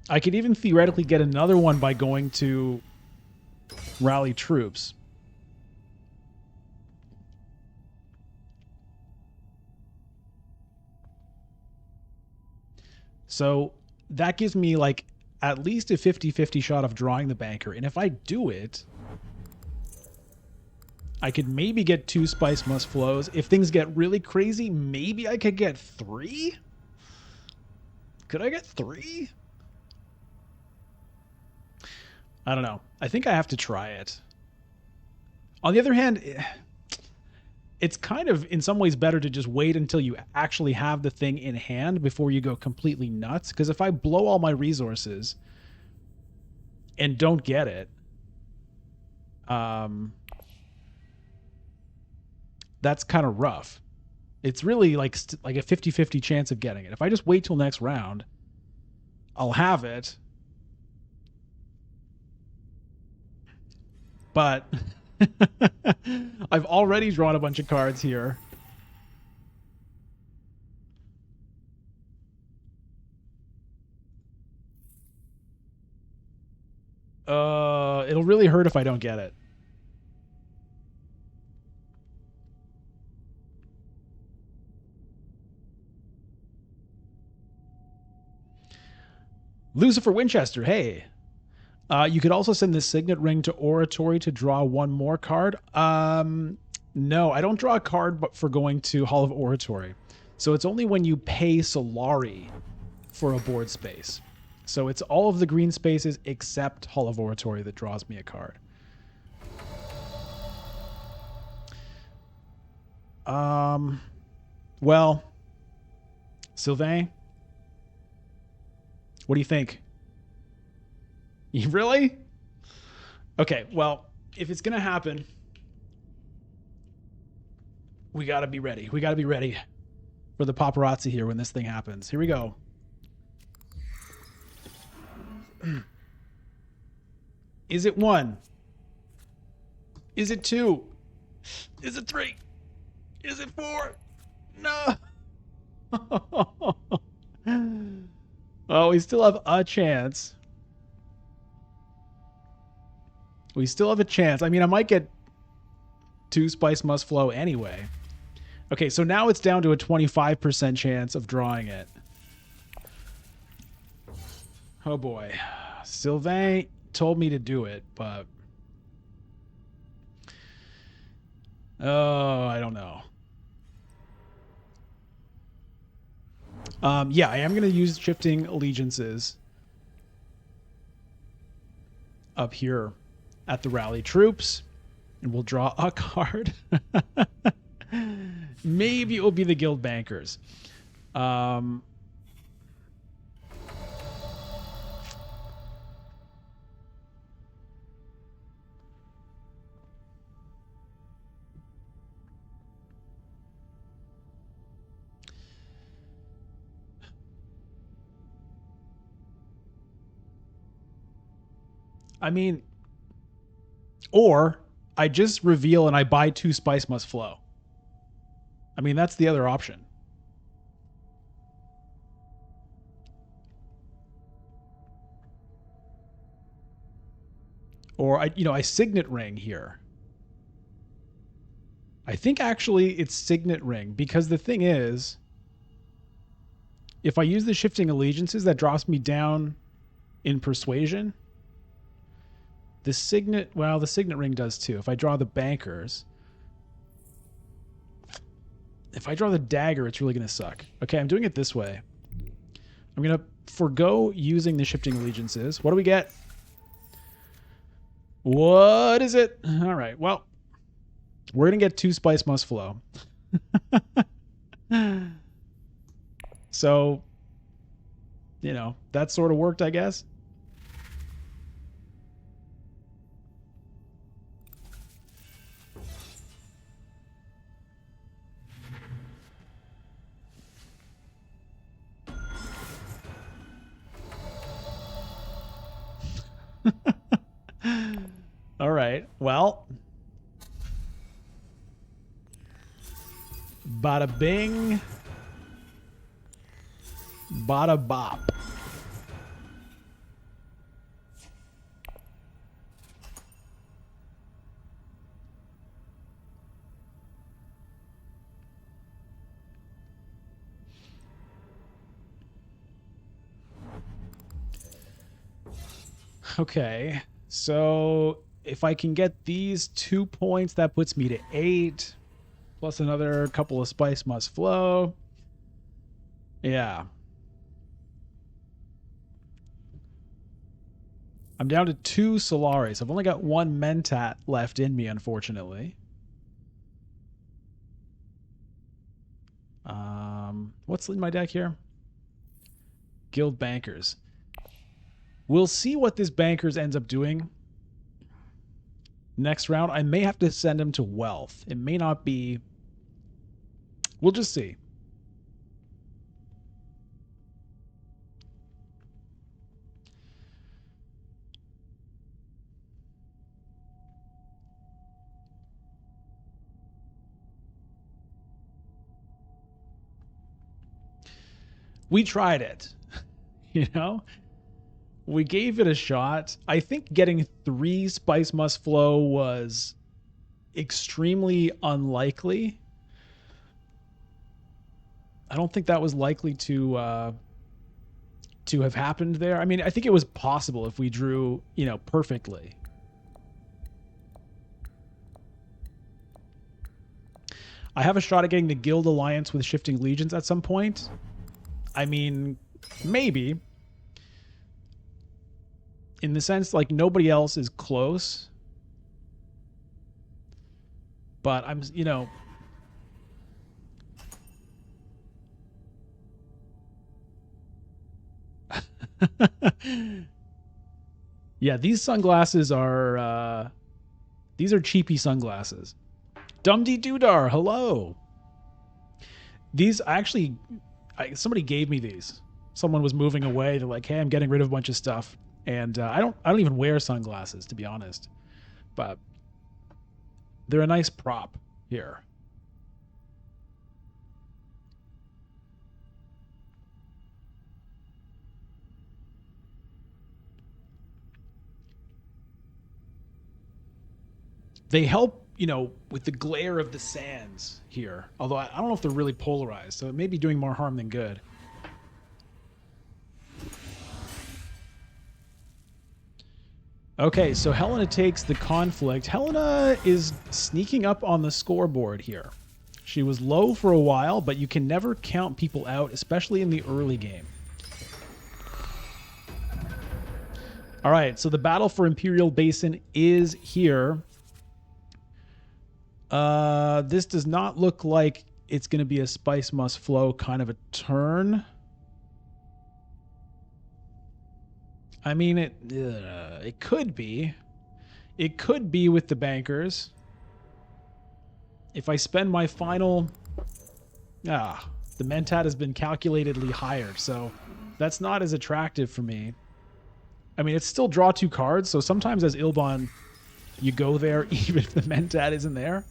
I could even theoretically get another one by going to rally troops. So that gives me like at least a 50-50 shot of drawing the banker. And if I do it, I could maybe get 2 Spice Must Flows. If things get really crazy, maybe I could get 3? Could I get 3? I don't know. I think I have to try it. On the other hand, it's kind of in some ways better to just wait until you actually have the thing in hand before you go completely nuts. Because if I blow all my resources and don't get it, that's kind of rough. It's really like a 50-50 chance of getting it. If I just wait till next round, I'll have it. But I've already drawn a bunch of cards here. It'll really hurt if I don't get it. Lucifer Winchester, hey. You could also send the Signet Ring to Oratory to draw 1 more card. No, I don't draw a card but for going to Hall of Oratory. So it's only when you pay Solari for a board space. So it's all of the green spaces except Hall of Oratory that draws me a card. Well, Sylvain, what do you think? You really? Okay, well, if it's going to happen, we got to be ready. We got to be ready for the paparazzi here when this thing happens. Here we go. Is it 1? Is it 2? Is it 3? Is it 4? No. Oh, we still have a chance. We still have a chance. I mean, I might get 2 Spice Must Flow anyway. Okay, so now it's down to a 25% chance of drawing it. Oh boy. Sylvain told me to do it, but... oh, I don't know. Yeah, I am going to use Shifting Allegiances up here at the rally troops, and we'll draw a card. Maybe it will be the Guild Bankers. I mean, or I just reveal and I buy 2 Spice Must Flow. I mean, that's the other option. Or I Signet Ring here. I think actually it's Signet Ring because the thing is, if I use the Shifting Allegiances, that drops me down in Persuasion. The Signet Ring does too. If I draw the Bankers, if I draw the Dagger, it's really going to suck. Okay, I'm doing it this way. I'm going to forgo using the Shifting Allegiances. What do we get? What is it? All right, well, we're going to get 2 Spice Must Flow. So, that sort of worked, I guess. All right. Well, bada bing, Bada bop. Okay, so if I can get these 2 points, that puts me to 8, plus another couple of spice must flow. Yeah. I'm down to 2 Solaris. I've only got 1 Mentat left in me, unfortunately. What's in my deck here? Guild Bankers. We'll see what this Bankers ends up doing next round. I may have to send him to Wealth. It may not be... We'll just see. We tried it. You know? We gave it a shot. I think getting 3 Spice Must Flow was extremely unlikely. I don't think that was likely to have happened there. I mean, I think it was possible if we drew, perfectly. I have a shot at getting the Guild Alliance with Shifting Legions at some point. I mean, maybe. In the sense, like, nobody else is close. But I'm, yeah, these sunglasses are, these are cheapy sunglasses. Dumdy Doodar, hello. These actually, somebody gave me these. Someone was moving away. They're like, hey, I'm getting rid of a bunch of stuff. And I don't even wear sunglasses, to be honest. But they're a nice prop here. They help, with the glare of the sands here. Although I don't know if they're really polarized, so it may be doing more harm than good. Okay, so Helena takes the conflict. Helena is sneaking up on the scoreboard here. She was low for a while, but you can never count people out, especially in the early game. All right, so the battle for Imperial Basin is here. This does not look like it's going to be a Spice Must Flow kind of a turn. I mean, it could be. It could be with the bankers. If I spend my final... the Mentat has been calculatedly higher, so that's not as attractive for me. I mean, it's still draw 2 cards, so sometimes as Ilban, you go there even if the Mentat isn't there.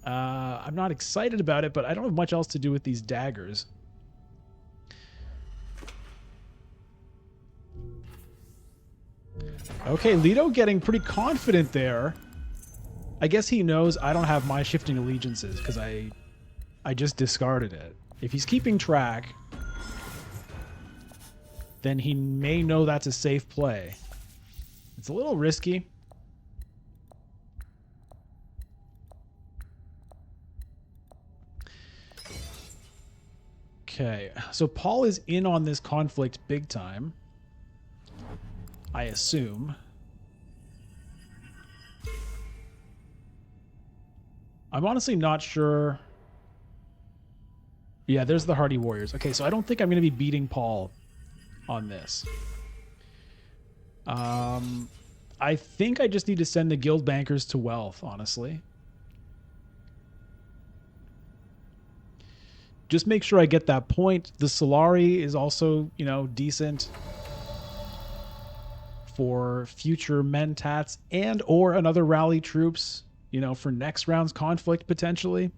I'm not excited about it, but I don't have much else to do with these daggers. Okay, Leto getting pretty confident there. I guess he knows I don't have my Shifting Allegiances because I just discarded it. If he's keeping track, then he may know that's a safe play. It's a little risky. Okay, so Paul is in on this conflict big time, I assume. I'm honestly not sure. Yeah, there's the Hardy Warriors. Okay, so I don't think I'm going to be beating Paul on this. I think I just need to send the Guild Bankers to Wealth, honestly. Just make sure I get that point. The Solari is also, decent for future Mentats and or another rally troops, for next round's conflict potentially.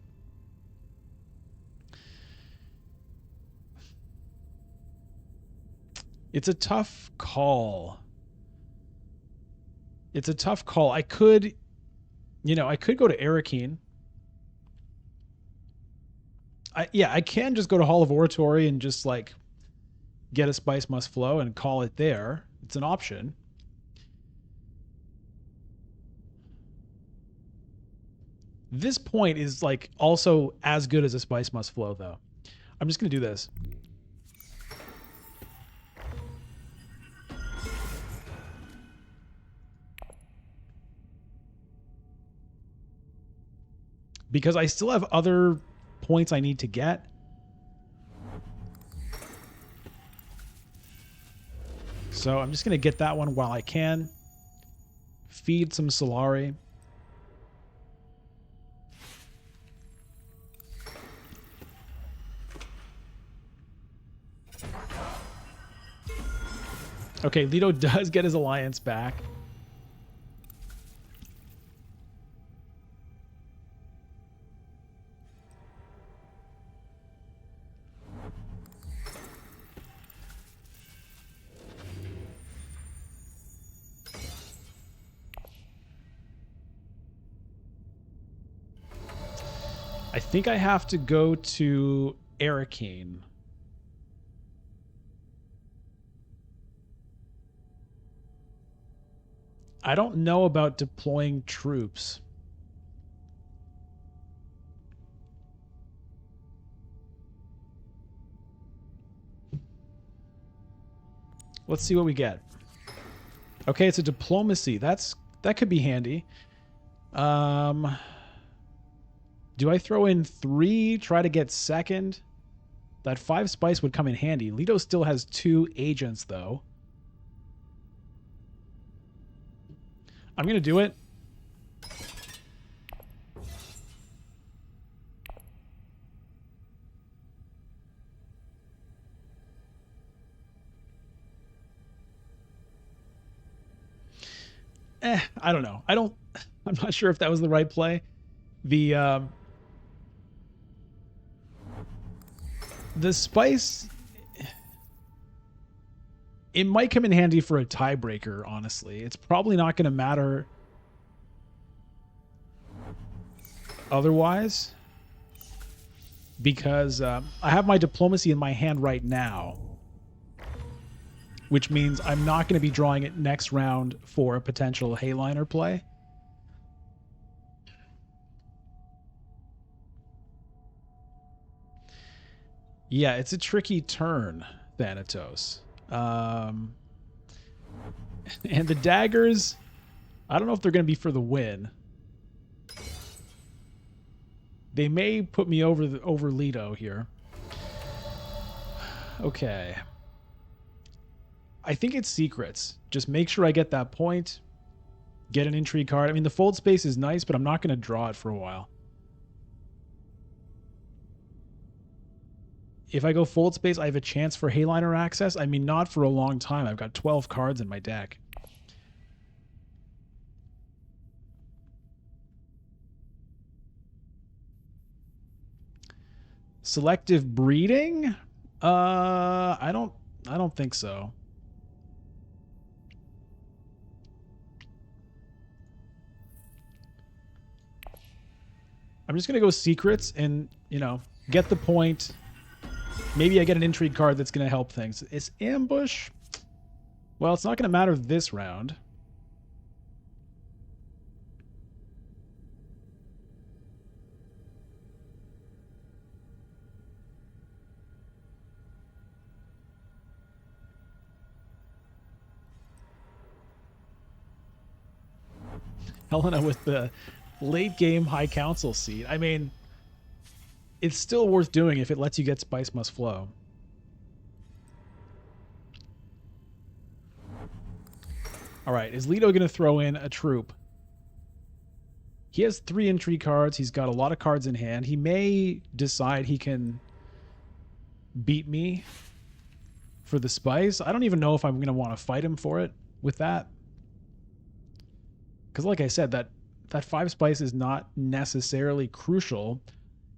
It's a tough call. It's a tough call. I could, I could go to Arakeen. I can just go to Hall of Oratory and just like get a Spice Must Flow and call it there. It's an option. This point is like also as good as a Spice Must Flow though. I'm just going to do this. Because I still have other points I need to get. So I'm just going to get that one while I can. Feed some Solari. Okay, Leto does get his alliance back. I think I have to go to Arakeen. I don't know about deploying troops. Let's see what we get. Okay, it's a diplomacy. That could be handy. Do I throw in 3, try to get second? That 5 spice would come in handy. Leto still has 2 agents, though. I'm going to do it. I don't know. I'm not sure if that was the right play. The spice, it might come in handy for a tiebreaker, honestly. It's probably not going to matter otherwise, because I have my diplomacy in my hand right now, which means I'm not going to be drawing it next round for a potential Hayliner play. Yeah, it's a tricky turn, Thanatos. And the daggers, I don't know if they're going to be for the win. They may put me over Leto here. Okay. I think it's secrets. Just make sure I get that point. Get an intrigue card. I mean, the fold space is nice, but I'm not going to draw it for a while. If I go fold space, I have a chance for Hayliner access. I mean, not for a long time. I've got 12 cards in my deck. Selective breeding? I don't think so. I'm just going to go secrets and, get the point. Maybe I get an intrigue card that's going to help things. Is ambush? Well, it's not going to matter this round. Helena with the late game High Council seat. I mean, it's still worth doing if it lets you get Spice Must Flow. All right, is Leto going to throw in a troop? He has 3 intrigue cards. He's got a lot of cards in hand. He may decide he can beat me for the Spice. I don't even know if I'm going to want to fight him for it with that. Because like I said, that 5 spice is not necessarily crucial,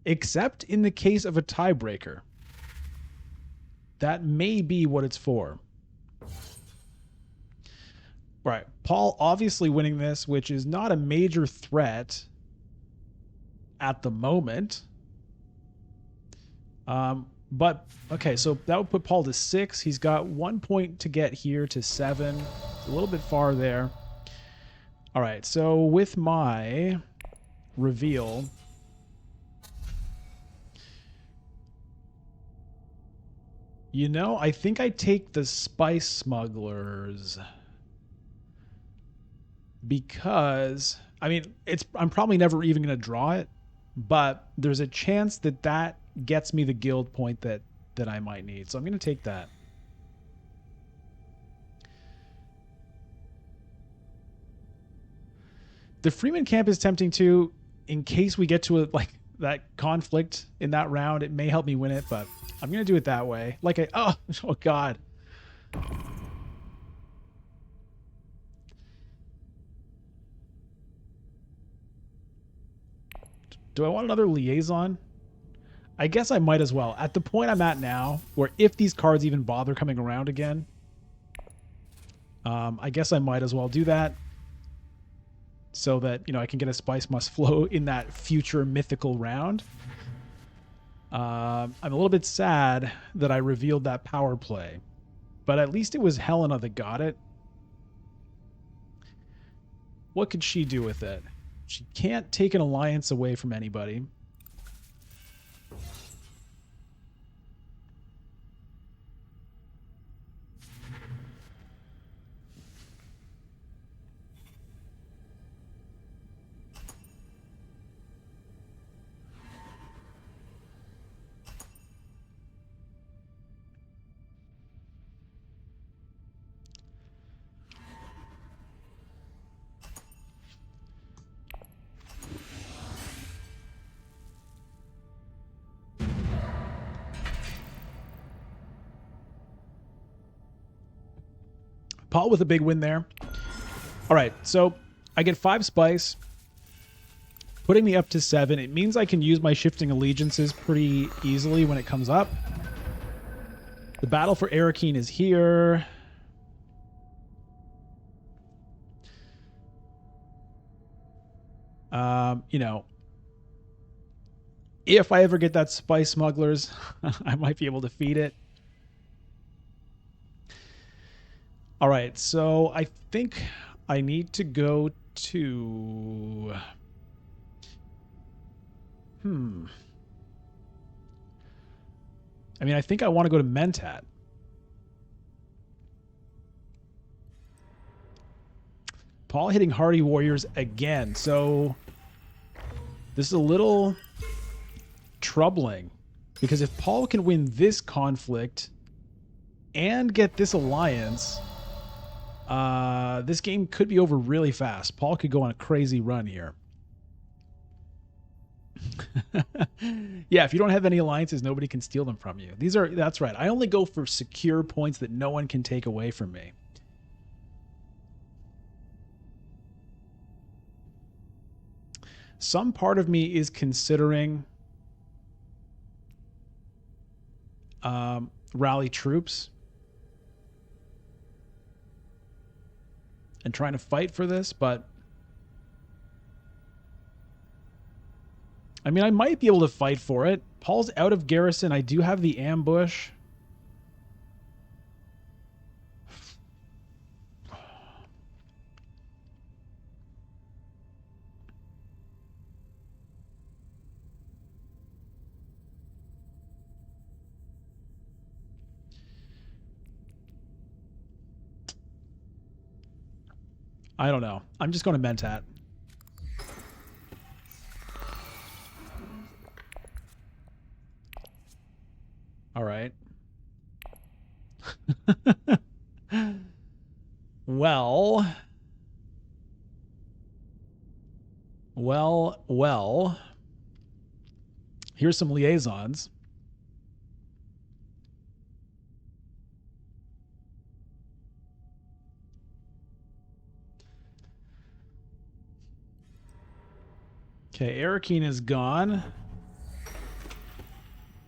except in the case of a tiebreaker. That may be what it's for. Right. Paul obviously winning this, which is not a major threat at the moment. But okay, so that would put Paul to 6. He's got 1 point to get here to 7. It's a little bit far there. All right, so with my reveal, you know, I think I take the spice smugglers because I mean, I'm probably never even going to draw it, but there's a chance that that gets me the guild point that I might need. So I'm going to take that. The Freeman camp is tempting too, in case we get to that conflict in that round. It may help me win it, but I'm going to do it that way. Oh God. Do I want another liaison? I guess I might as well. At the point I'm at now, where if these cards even bother coming around again, I guess I might as well do that. So that, you know, I can get a Spice Must Flow in that future mythical round. I'm a little bit sad that I revealed that power play. But at least it was Helena that got it. What could she do with it? She can't take an alliance away from anybody. Paul with a big win there. All right, so I get 5 spice, putting me up to 7. It means I can use my shifting allegiances pretty easily when it comes up. The battle for Arakeen is here. You know, if I ever get that Spice Smugglers, I might be able to feed it. All right, so I think I need to go to... I mean, I think I want to go to Mentat. Paul hitting Hardy Warriors again. So this is a little troubling because if Paul can win this conflict and get this alliance, this game could be over really fast. Paul could go on a crazy run here. Yeah, if you don't have any alliances, nobody can steal them from you. That's right. I only go for secure points that no one can take away from me. Some part of me is considering rally troops and trying to fight for this, but I mean, I might be able to fight for it. Paul's out of garrison. I do have the ambush. I don't know. I'm just going to Mentat. All right. Well. Here's some liaisons. Okay, Arakeen is gone.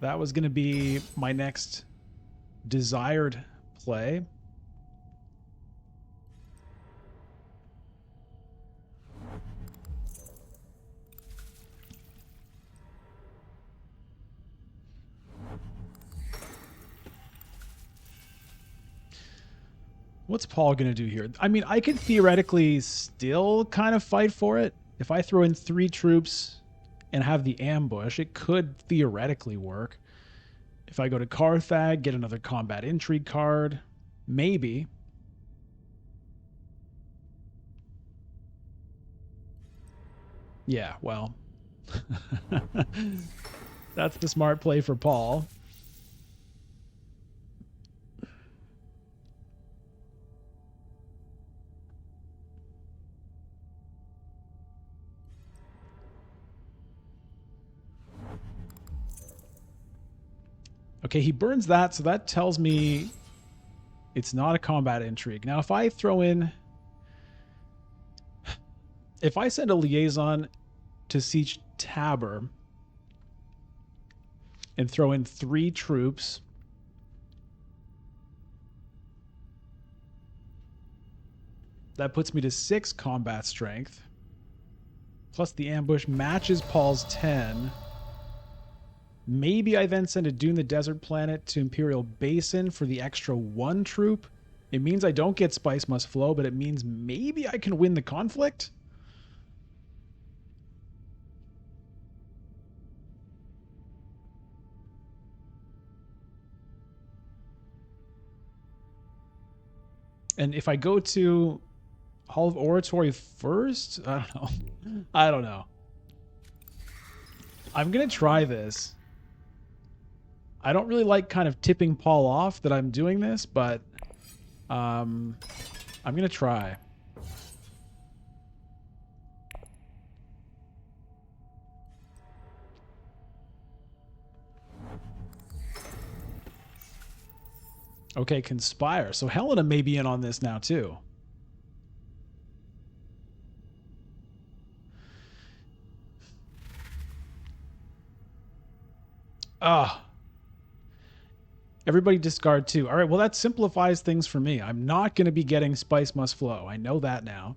That was going to be my next desired play. What's Paul going to do here? I mean, I could theoretically still kind of fight for it. If I throw in 3 troops and have the ambush, it could theoretically work. If I go to Carthag, get another combat intrigue card, maybe. Yeah, well, that's the smart play for Paul. Okay, he burns that, so that tells me it's not a combat intrigue. Now, if I throw in... If I send a liaison to siege Tabor and throw in 3 troops... That puts me to 6 combat strength. Plus the ambush matches Paul's 10. Maybe I then send a Dune the Desert Planet to Imperial Basin for the extra 1 troop. It means I don't get Spice Must Flow, but it means maybe I can win the conflict. And if I go to Hall of Oratory first, I don't know. I don't know. I'm going to try this. I don't really like kind of tipping Paul off that I'm doing this, but I'm going to try. Okay, conspire. So Helena may be in on this now too. Ah. Everybody discard 2. All right, well, that simplifies things for me. I'm not going to be getting Spice Must Flow. I know that now.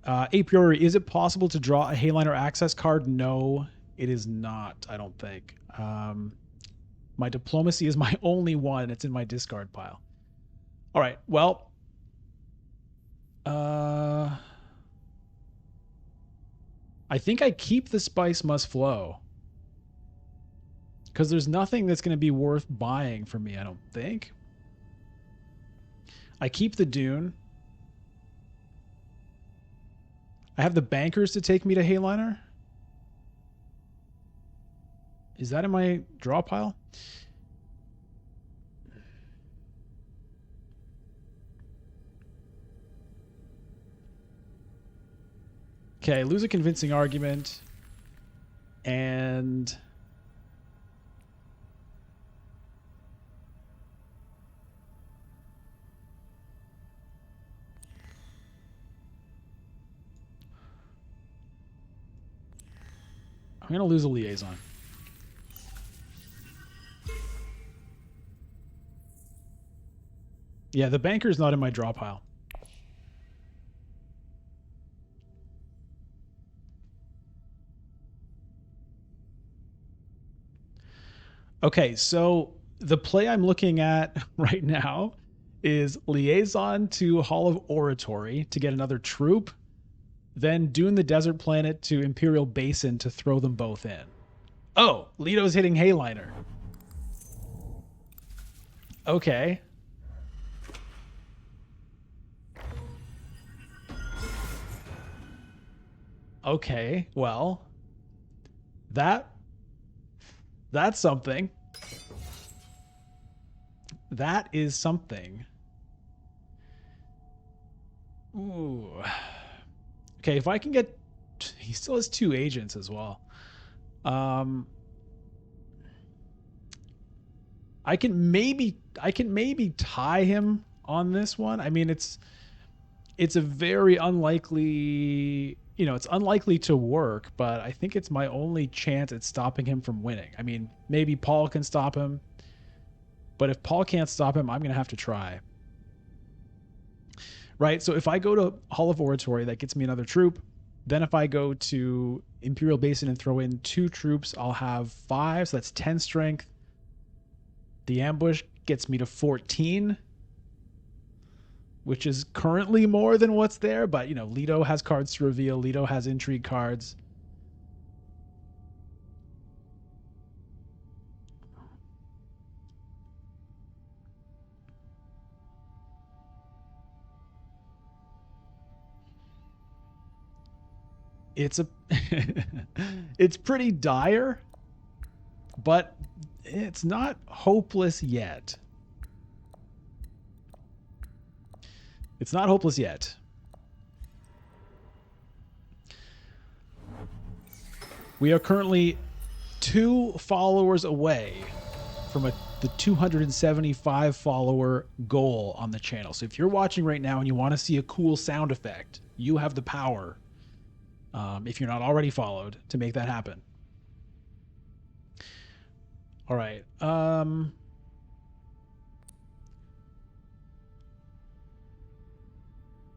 A priori, is it possible to draw a Hayliner access card? No, it is not, I don't think. My diplomacy is my only one. It's in my discard pile. All right, well... I think I keep the Spice Must Flow. Because there's nothing that's going to be worth buying for me, I don't think. I keep the Dune. I have the bankers to take me to Hayliner. Is that in my draw pile? Okay, lose a convincing argument. And... I'm going to lose a liaison. Yeah, the banker's not in my draw pile. Okay, so the play I'm looking at right now is liaison to Hall of Oratory to get another troop, then Dune the Desert Planet to Imperial Basin to throw them both in. Oh, Leto's hitting Hayliner. Okay. Okay, well, that's something. That is something. Ooh. Okay, if I can get... He still has 2 agents as well. I can maybe tie him on this one. I mean, it's a very unlikely... You know, it's unlikely to work, but I think it's my only chance at stopping him from winning. I mean, maybe Paul can stop him, but if Paul can't stop him, I'm going to have to try. Right, so if I go to Hall of Oratory, that gets me another troop. Then if I go to Imperial Basin and throw in 2 troops, I'll have 5, so that's 10 strength. The ambush gets me to 14, which is currently more than what's there. But, you know, Leto has cards to reveal. Leto has intrigue cards. It's a it's pretty dire, but it's not hopeless yet. It's not hopeless yet. We are currently 2 followers away from the 275 follower goal on the channel. So if you're watching right now and you want to see a cool sound effect, you have the power, if you're not already followed, to make that happen. All right.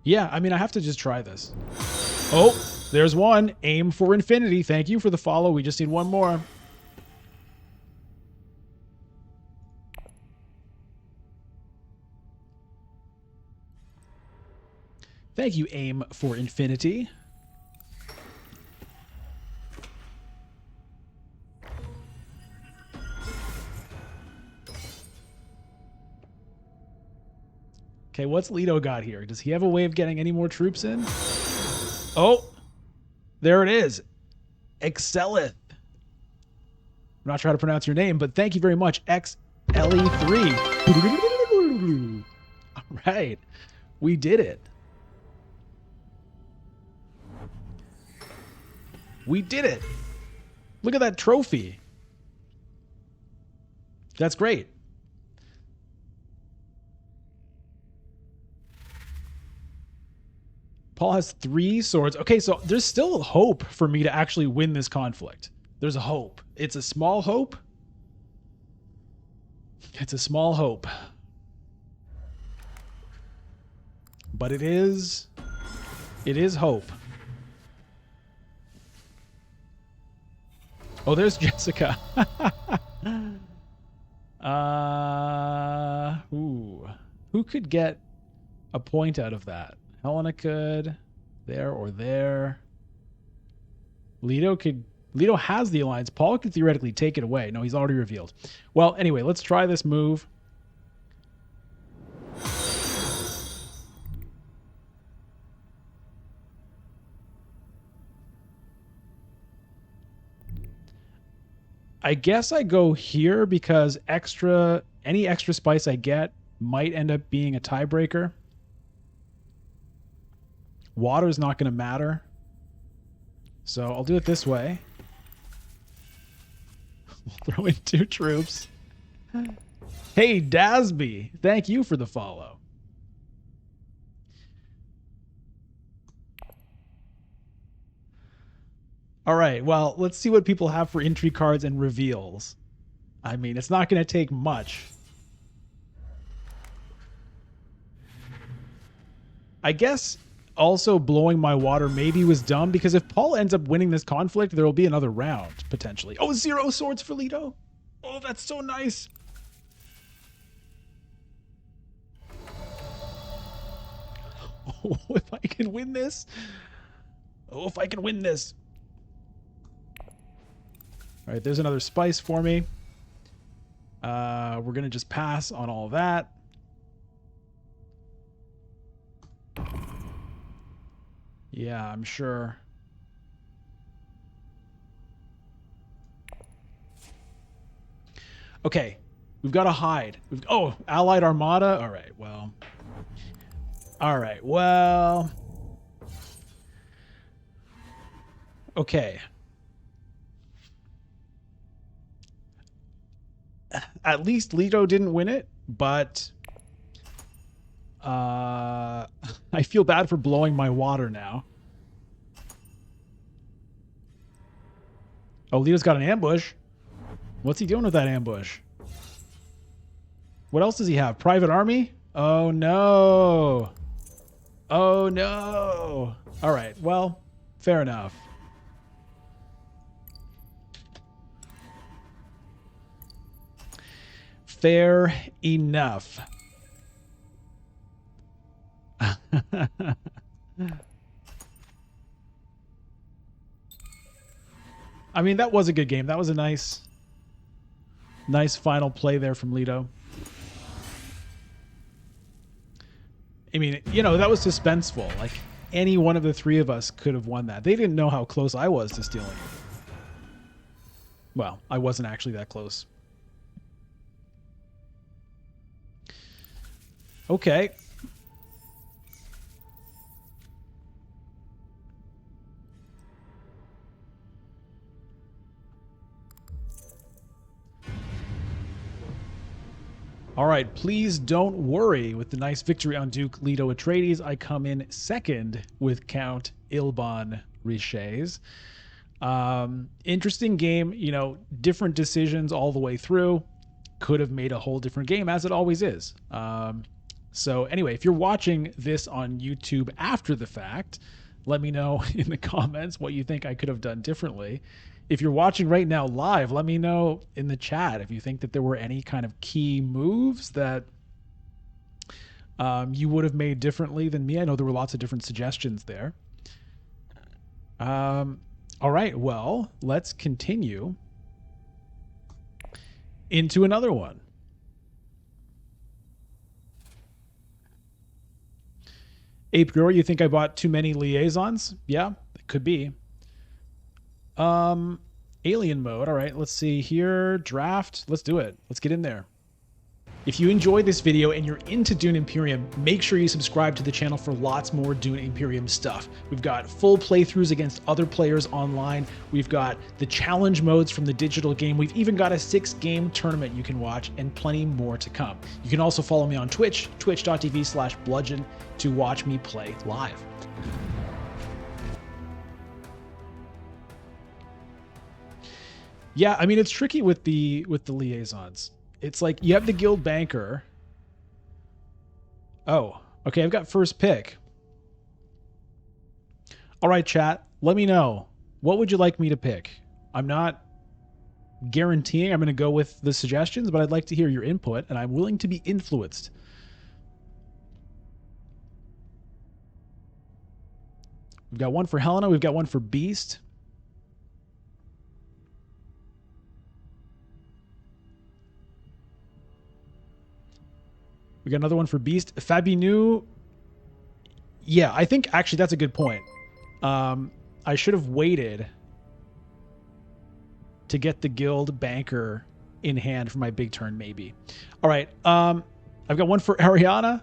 Yeah, I mean, I have to just try this. Oh, there's one. Aim for infinity. Thank you for the follow. We just need one more. Thank you, Aim for Infinity. Okay, what's Leto got here? Does he have a way of getting any more troops in? Oh, there it is. Excelleth. I'm not sure how to pronounce your name, but thank you very much, XLE3. All right, we did it. We did it. Look at that trophy. That's great. Paul has 3 swords. Okay, so there's still hope for me to actually win this conflict. There's a hope. It's a small hope. It's a small hope. But it is hope. Oh, there's Jessica. Who could get a point out of that? Helena could. There or there. Leto has the alliance. Paul could theoretically take it away. No, he's already revealed. Well, anyway, let's try this move. I guess I go here because any extra spice I get might end up being a tiebreaker. Water's not going to matter. So I'll do it this way. We'll throw in 2 troops. Hey, Dasby. Thank you for the follow. All right. Well, let's see what people have for intrigue cards and reveals. I mean, it's not going to take much. I guess also blowing my water maybe was dumb, because if Paul ends up winning this conflict, there will be another round potentially. Oh, 0 swords for Leto. Oh, that's so nice. Oh, if I can win this. Oh, if I can win this. All right, there's another spice for me. We're going to just pass on all that. Yeah, I'm sure. Okay, we've got to hide. Oh, Allied Armada? All right, well. All right, well. Okay. At least Leto didn't win it, but I feel bad for blowing my water now. Oh, Leto's got an ambush. What's he doing with that ambush? What else does he have? Private army? Oh, no. Oh, no. All right, well, fair enough. Fair enough. I mean, that was a good game. That was a nice final play there from Lido. I mean, you know, that was suspenseful. Like, any one of the three of us could have won that. They didn't know how close I was to stealing it. Well, I wasn't actually that close. Okay. All right, please don't worry. With the nice victory on Duke Leto Atreides, I come in second with Count Ilban Richese. Interesting game, you know, different decisions all the way through. Could have made a whole different game, as it always is. So anyway, if you're watching this on YouTube after the fact, let me know in the comments what you think I could have done differently. If you're watching right now live, let me know in the chat if you think that there were any kind of key moves that you would have made differently than me. I know there were lots of different suggestions there. All right, well, let's continue into another one. Ape Grower, you think I bought too many liaisons? Yeah, it could be. Alien mode. All right, let's see here. Draft. Let's do it. Let's get in there. If you enjoyed this video and you're into Dune Imperium, make sure you subscribe to the channel for lots more Dune Imperium stuff. We've got full playthroughs against other players online. We've got the challenge modes from the digital game. We've even got a 6-game tournament you can watch and plenty more to come. You can also follow me on Twitch, twitch.tv/bludgeon, to watch me play live. Yeah, I mean, it's tricky with the liaisons. It's like you have the guild banker. Oh, okay, I've got first pick. All right, chat, let me know. What would you like me to pick? I'm not guaranteeing I'm going to go with the suggestions, but I'd like to hear your input, and I'm willing to be influenced. We've got one for Helena. We've got one for Beast. We got another one for Beast. Fabinu. Yeah, I think actually that's a good point. I should have waited to get the guild banker in hand for my big turn, maybe. All right. I've got one for Ariana.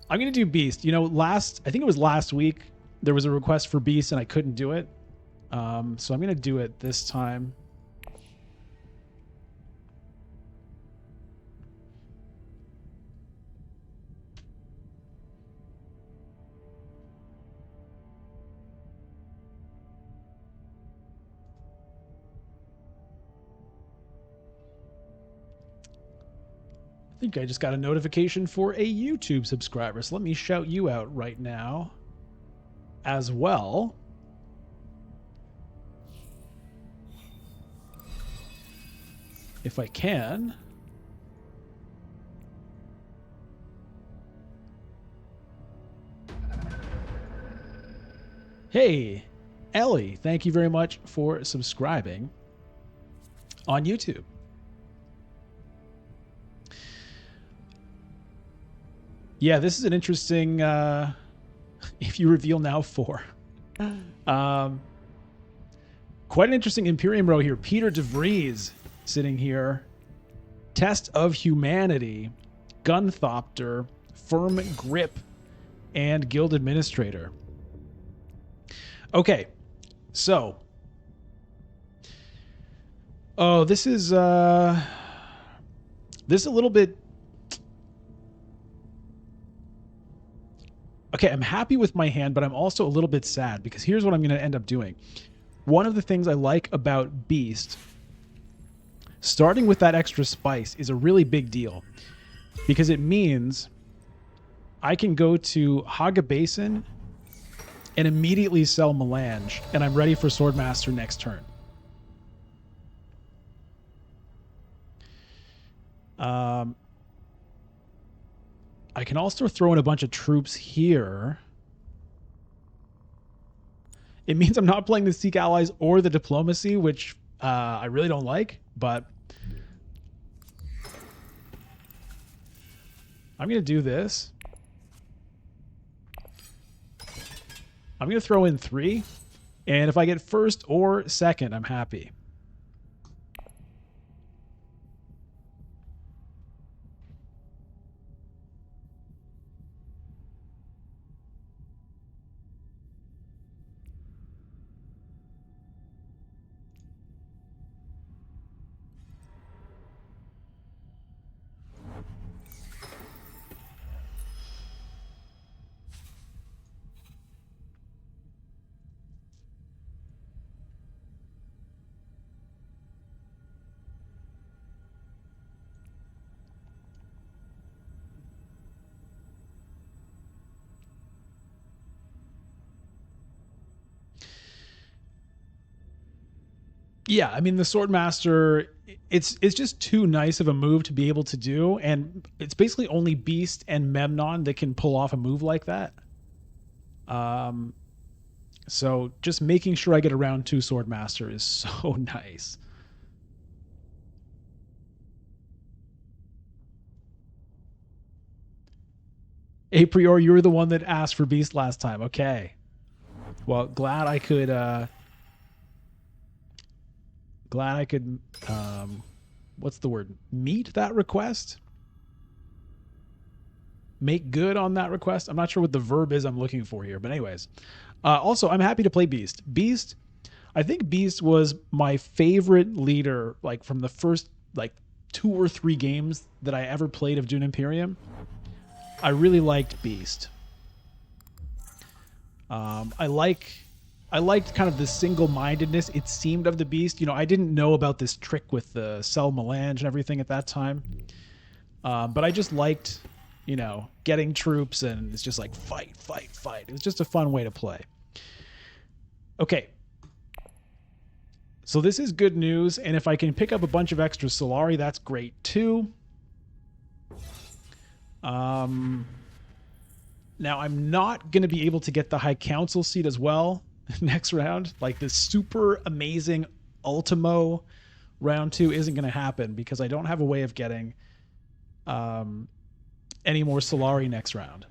I'm going to do Beast. You know, I think it was last week, there was a request for Beast and I couldn't do it. So I'm going to do it this time. I think I just got a notification for a YouTube subscriber, so let me shout you out right now as well. If I can. Hey, Ellie, thank you very much for subscribing on YouTube. Yeah, this is an interesting, if you reveal now 4. Quite an interesting Imperium row here. Peter DeVries sitting here. Test of Humanity, Gunthopter, Firm Grip, and Guild Administrator. Okay, so. Oh, this is a little bit. Okay, I'm happy with my hand, but I'm also a little bit sad because here's what I'm going to end up doing. One of the things I like about Beast, starting with that extra spice, is a really big deal because it means I can go to Haga Basin and immediately sell Melange, and I'm ready for Swordmaster next turn. I can also throw in a bunch of troops here. It means I'm not playing the Seek Allies or the Diplomacy, which I really don't like, but I'm going to do this. I'm going to throw in 3, and if I get first or second, I'm happy. Yeah, I mean the Swordmaster, it's just too nice of a move to be able to do, and it's basically only Beast and Memnon that can pull off a move like that. So just making sure I get around 2 Swordmaster is so nice. A priori, you were the one that asked for Beast last time. Okay. Well, glad I could what's the word? Meet that request? Make good on that request? I'm not sure what the verb is I'm looking for here, but anyways. Also, I'm happy to play Beast. Beast, I think Beast was my favorite leader, like from the first like 2 or 3 games that I ever played of Dune Imperium. I really liked Beast. I liked kind of the single-mindedness it seemed of the Beast. You know, I didn't know about this trick with the cell melange and everything at that time. But I just liked, you know, getting troops, and it's just like fight, fight, fight. It was just a fun way to play. Okay. So this is good news, and if I can pick up a bunch of extra Solari, that's great too. Now I'm not going to be able to get the High Council seat as well next round. Like this super amazing Ultimo round 2 isn't going to happen because I don't have a way of getting any more Solari next round.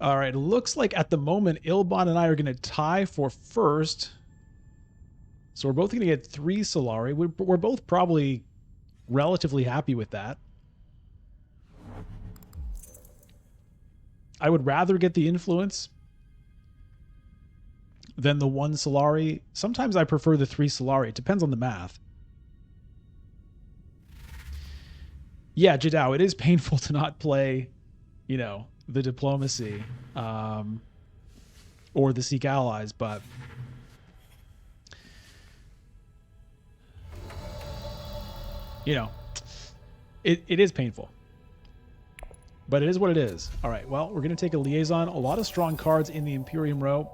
All right, it looks like at the moment Ilban and I are going to tie for first. So we're both going to get 3 Solari. We're both probably relatively happy with that. I would rather get the influence than the 1 Solari. Sometimes I prefer the 3 Solari. It depends on the math. Yeah, Jadao, it is painful to not play, you know, the Diplomacy or the Seek Allies, but you know, it is painful. But it is what it is. All right, well, we're going to take a liaison. A lot of strong cards in the Imperium row.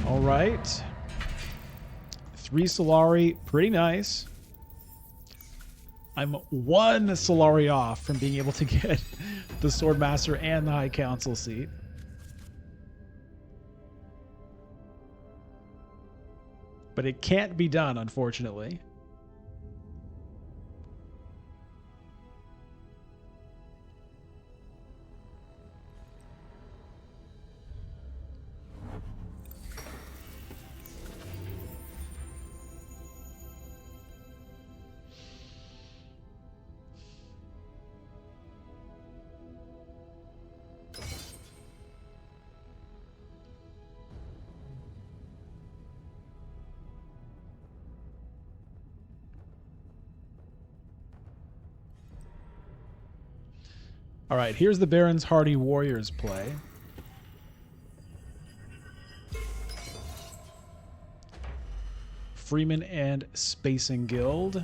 All right. 3 Solari, pretty nice. I'm 1 Solari off from being able to get the Swordmaster and the High Council seat. But it can't be done, unfortunately. All right, here's the Baron's Hardy Warriors play. Freeman and Spacing Guild.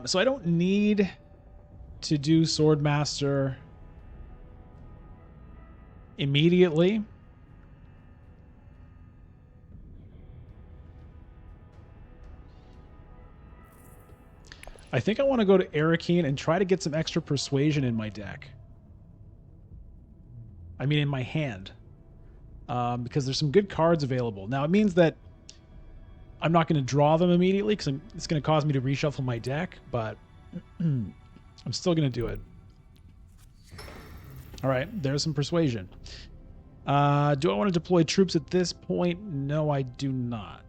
So I don't need to do Swordmaster immediately. I think I want to go to Arakeen and try to get some extra persuasion in my deck. I mean, in my hand. Because there's some good cards available. Now, it means that I'm not going to draw them immediately because it's going to cause me to reshuffle my deck, but I'm still going to do it. All right, there's some persuasion. Do I want to deploy troops at this point? No, I do not.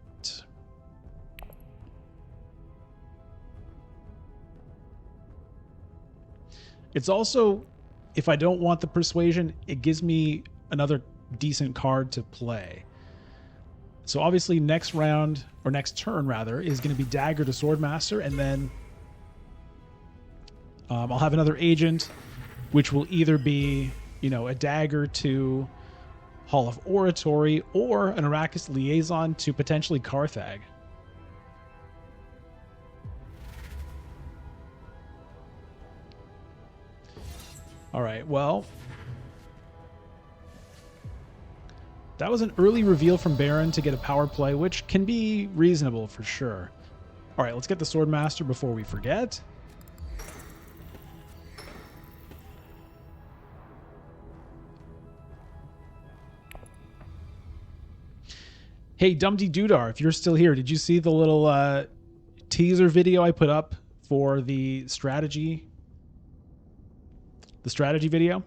It's also, if I don't want the persuasion, it gives me another decent card to play. So obviously next round, or next turn rather, is going to be Dagger to Swordmaster, and then I'll have another agent, which will either be, you know, a Dagger to Hall of Oratory, or an Arrakis Liaison to potentially Carthag. All right, well, that was an early reveal from Baron to get a power play, which can be reasonable for sure. All right, let's get the Swordmaster before we forget. Hey, Dumdy Dudar, if you're still here, did you see the little teaser video I put up for the strategy? The strategy video?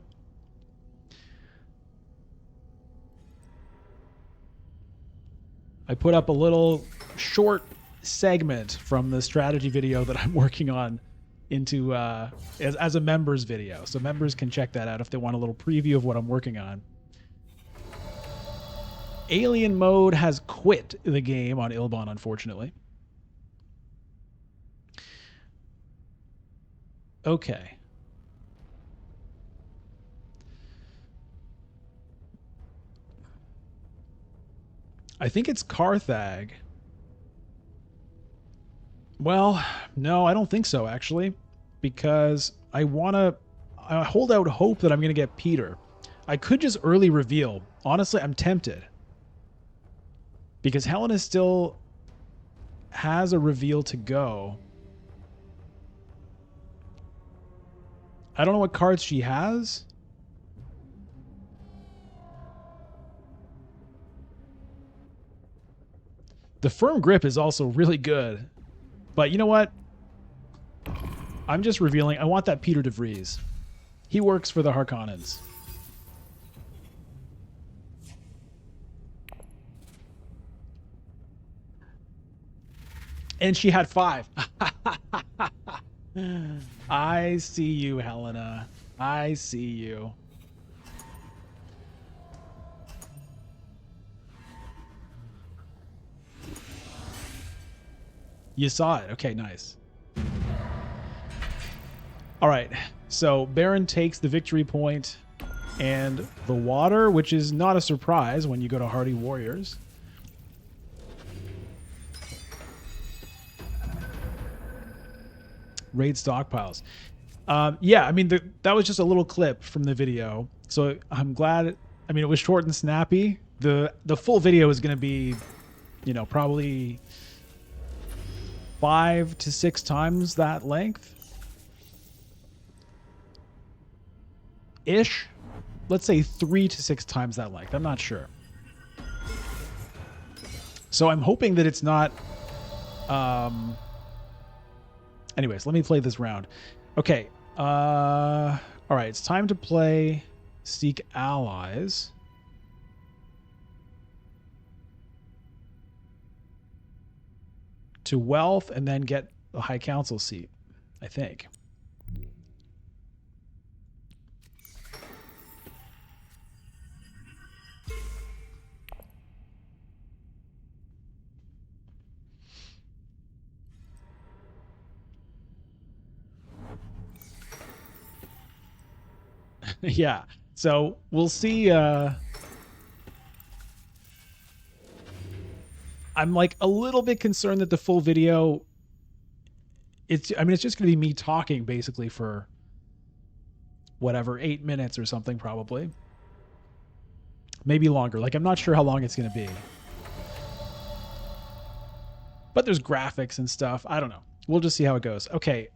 I put up a little short segment from the strategy video that I'm working on into as a members video. So members can check that out if they want a little preview of what I'm working on. Alien mode has quit the game on Ilban, unfortunately. Okay. I think it's Carthag. Well, no, I don't think so, actually. Because I hold out hope that I'm going to get Peter. I could just early reveal. Honestly, I'm tempted. Because Helena still has a reveal to go. I don't know what cards she has. The Firm Grip is also really good. But you know what? I'm just revealing. I want that Peter DeVries. He works for the Harkonnens. And she had 5. I see you, Helena. I see you. You saw it. Okay, nice. All right. So Baron takes the victory point and the water, which is not a surprise when you go to Hardy Warriors. Raid stockpiles. Yeah, I mean, that was just a little clip from the video. So I'm glad. I mean, it was short and snappy. The full video is going to be, you know, probably 5 to 6 times that length. Ish. Let's say 3 to 6 times that length. I'm not sure. So I'm hoping that it's not... Anyways, let me play this round. Okay. All right, it's time to play Seek Allies. To wealth and then get the High Council seat, I think. Yeah. So we'll see. I'm like a little bit concerned that the full video, it's just going to be me talking basically for whatever, 8 minutes or something, probably. Maybe longer. Like, I'm not sure how long it's going to be. But there's graphics and stuff. I don't know. We'll just see how it goes. Okay.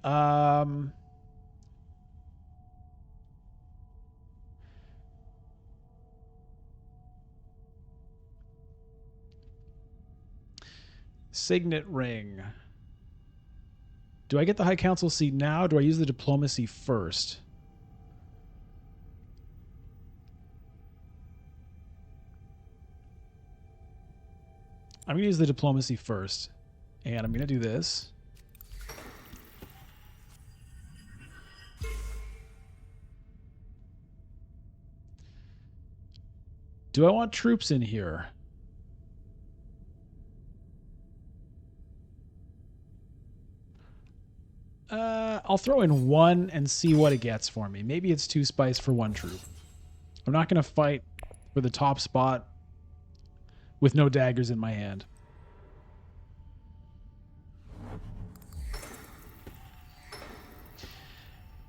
Signet ring. Do I get the High Council seat now? Or do I use the diplomacy first? I'm going to use the diplomacy first. And I'm going to do this. Do I want troops in here? I'll throw in one and see what it gets for me. Maybe it's 2 spice for 1 troop. I'm not going to fight for the top spot with no daggers in my hand.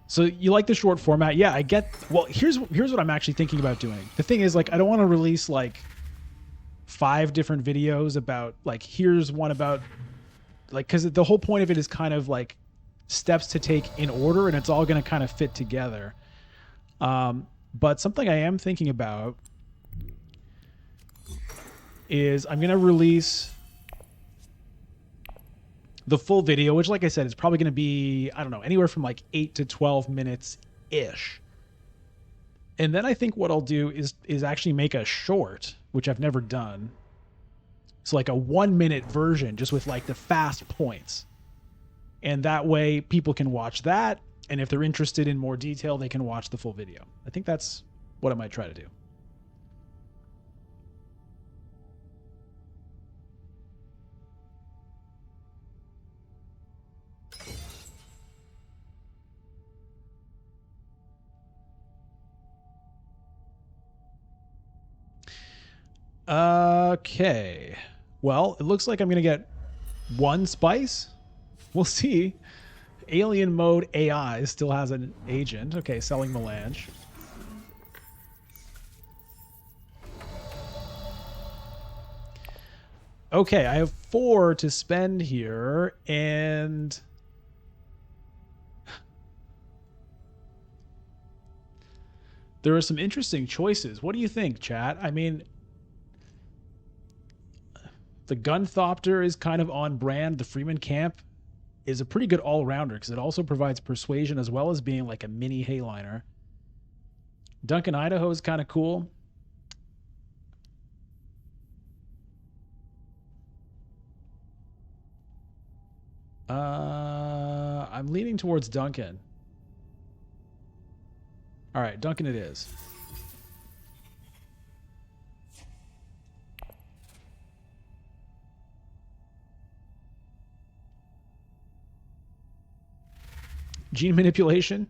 So you like the short format? Yeah, I get. Well, here's what I'm actually thinking about doing. The thing is, like, I don't want to release like 5 different videos about, like, here's one about, like, because the whole point of it is kind of like steps to take in order, and it's all going to kind of fit together. But something I am thinking about is I'm going to release the full video, which, like I said, is probably going to be, I don't know, anywhere from like 8 to 12 minutes ish. And then I think what I'll do is actually make a short, which I've never done. So like a 1-minute version, just with like the fast points. And that way people can watch that. And if they're interested in more detail, they can watch the full video. I think that's what I might try to do. Okay. Well, it looks like I'm going to get 1 spice. We'll see. Alien mode AI still has an agent. Okay, selling melange. Okay, I have 4 to spend here, and there are some interesting choices. What do you think, chat? I mean, the Gunthopter is kind of on brand. The Freeman Camp is a pretty good all-rounder because it also provides persuasion as well as being like a mini Hayliner. Duncan, Idaho is kind of cool. I'm leaning towards Duncan. All right, Duncan it is. Gene manipulation.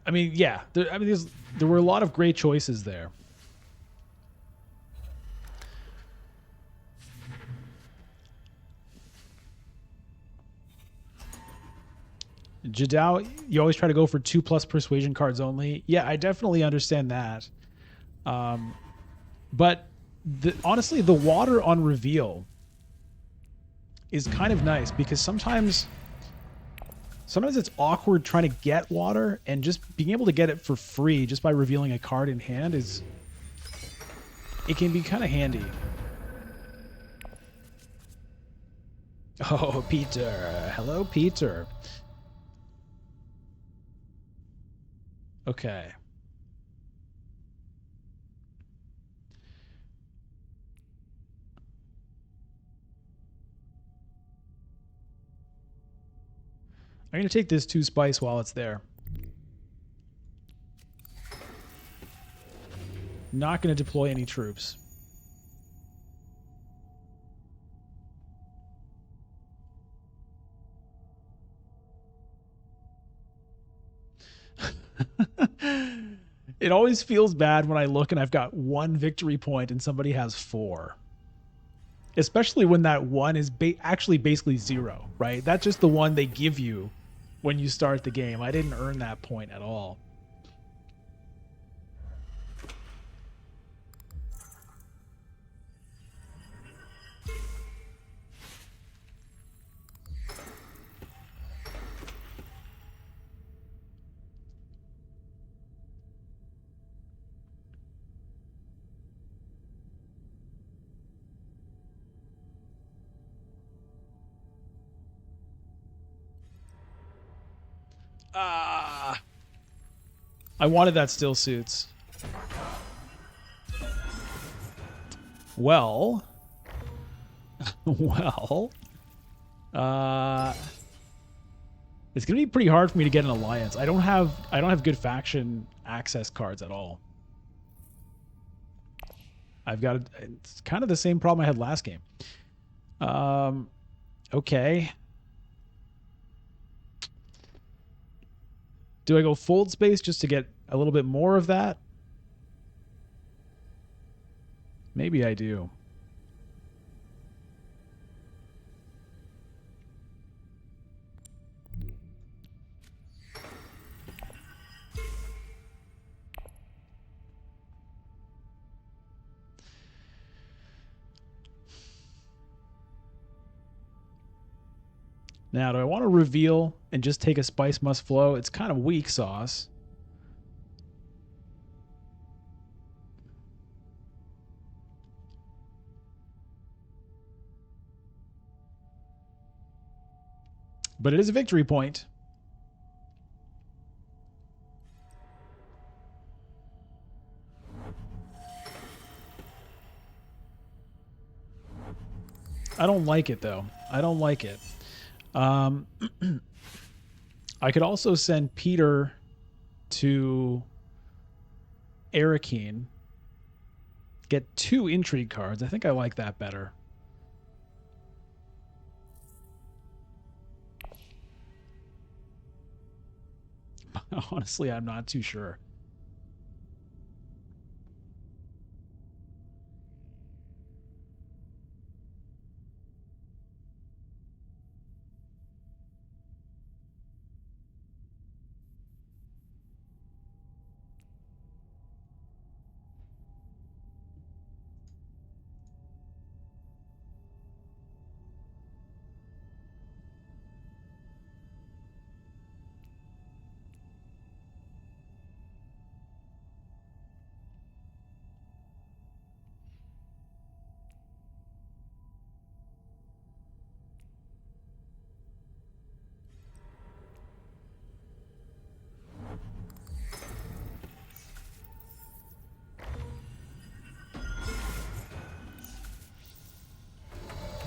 I mean, yeah. There were a lot of great choices there. Jadao, you always try to go for 2+ persuasion cards only. Yeah, I definitely understand that. But honestly, the water on reveal is kind of nice because sometimes it's awkward trying to get water, and just being able to get it for free just by revealing a card in hand it can be kind of handy. Oh, Peter. Hello, Peter. Okay. I'm going to take this 2 spice while it's there. Not going to deploy any troops. It always feels bad when I look and I've got 1 victory point and somebody has 4. Especially when that 1 is actually basically 0, right? That's just the one they give you when you start the game. I didn't earn that point at all. I wanted that still suits. Well, well, it's gonna be pretty hard for me to get an alliance. I don't have good faction access cards at all. It's kind of the same problem I had last game. Okay. Do I go fold space just to get a little bit more of that? Maybe I do. Now, do I want to reveal and just take a spice must flow? It's kind of weak sauce. But it is a victory point. I don't like it, though. I don't like it. I could also send Peter to Arakeen. Get 2 intrigue cards. I think I like that better. Honestly, I'm not too sure.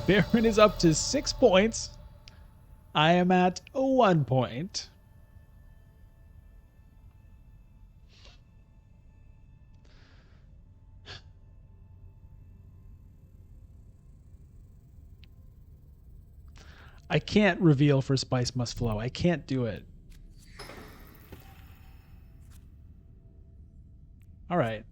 Baron is up to 6 points. I am at 1 point. I can't reveal for Spice Must Flow. I can't do it. All right.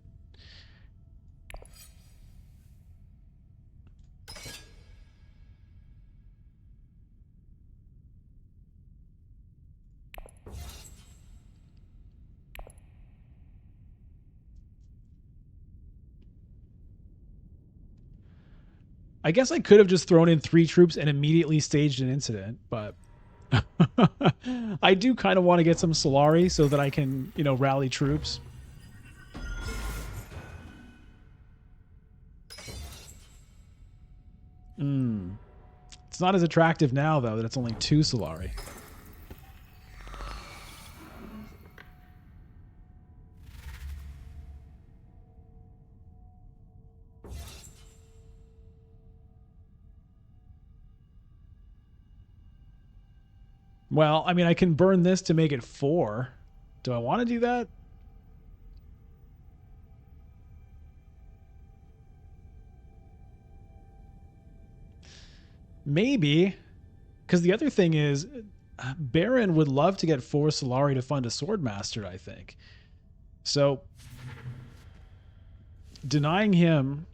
I guess I could have just thrown in 3 troops and immediately staged an incident, but I do kind of want to get some Solari so that I can, rally troops. It's not as attractive now, though, that it's only 2 Solari. Well, I mean, I can burn this to make it 4. Do I want to do that? Maybe. Because the other thing is, Baron would love to get 4 Solari to fund a Swordmaster, I think. So, denying him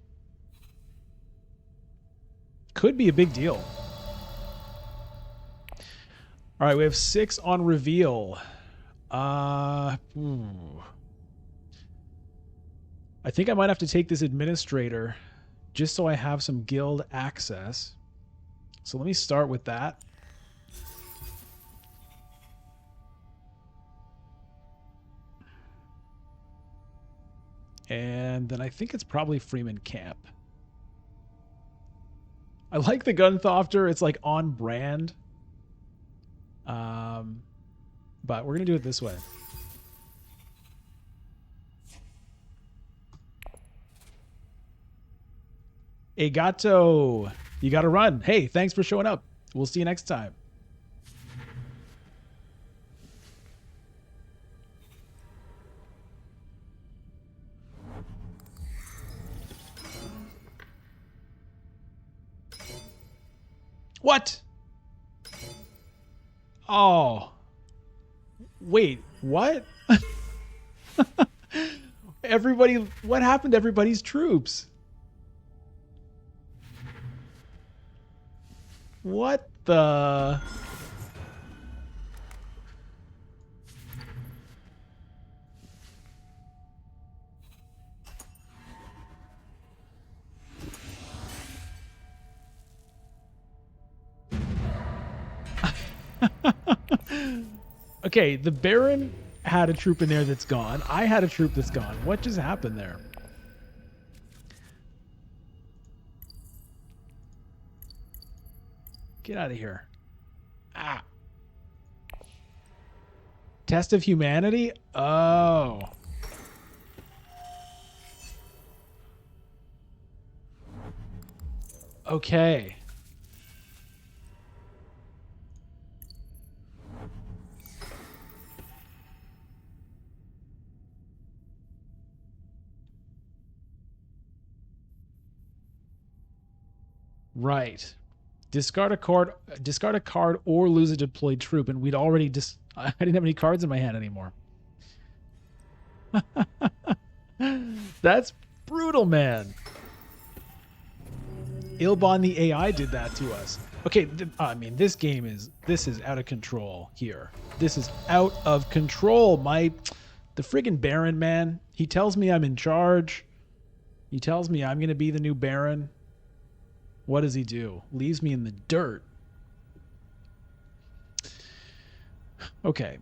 could be a big deal. All right, we have 6 on reveal. I think I might have to take this administrator just so I have some guild access. So let me start with that. And then I think it's probably Freeman Camp. I like the Gunthofter. It's like on brand. But we're going to do it this way. Hey, Gato. You got to run. Hey, thanks for showing up. We'll see you next time. What? Oh. Wait, what? Everybody, what happened to everybody's troops? What the? Okay, the Baron had a troop in there that's gone. I had a troop that's gone. What just happened there? Get out of here. Ah. Test of humanity? Oh. Okay. Right. Discard a card or lose a deployed troop, and we'd already I didn't have any cards in my hand anymore. That's brutal, man. Ilban the AI did that to us. Okay, I mean, this is out of control here. This is out of control. The friggin' Baron, man. He tells me I'm in charge. He tells me I'm going to be the new Baron. What does he do? Leaves me in the dirt. Okay.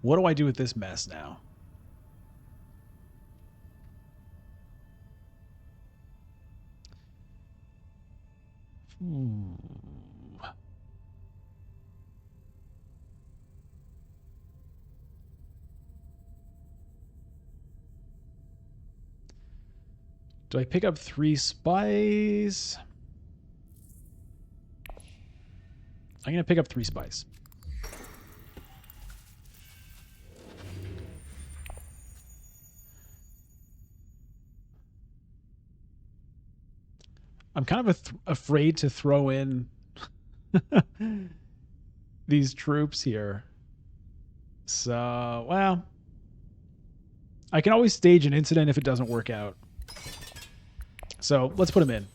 What do I do with this mess now? Do I pick up 3 spies? I'm going to pick up 3 spies. I'm kind of afraid to throw in these troops here. So, well, I can always stage an incident if it doesn't work out. So let's put him in.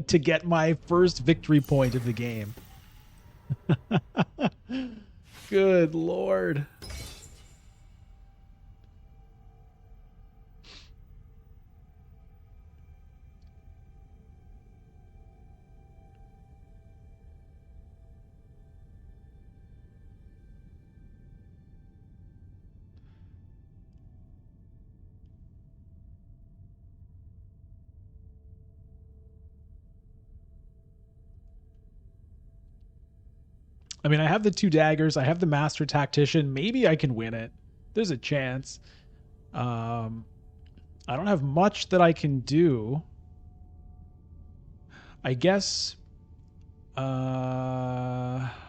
To get my first victory point of the game. Good Lord. I mean, I have the 2 daggers. I have the master tactician. Maybe I can win it. There's a chance. I don't have much that I can do. I guess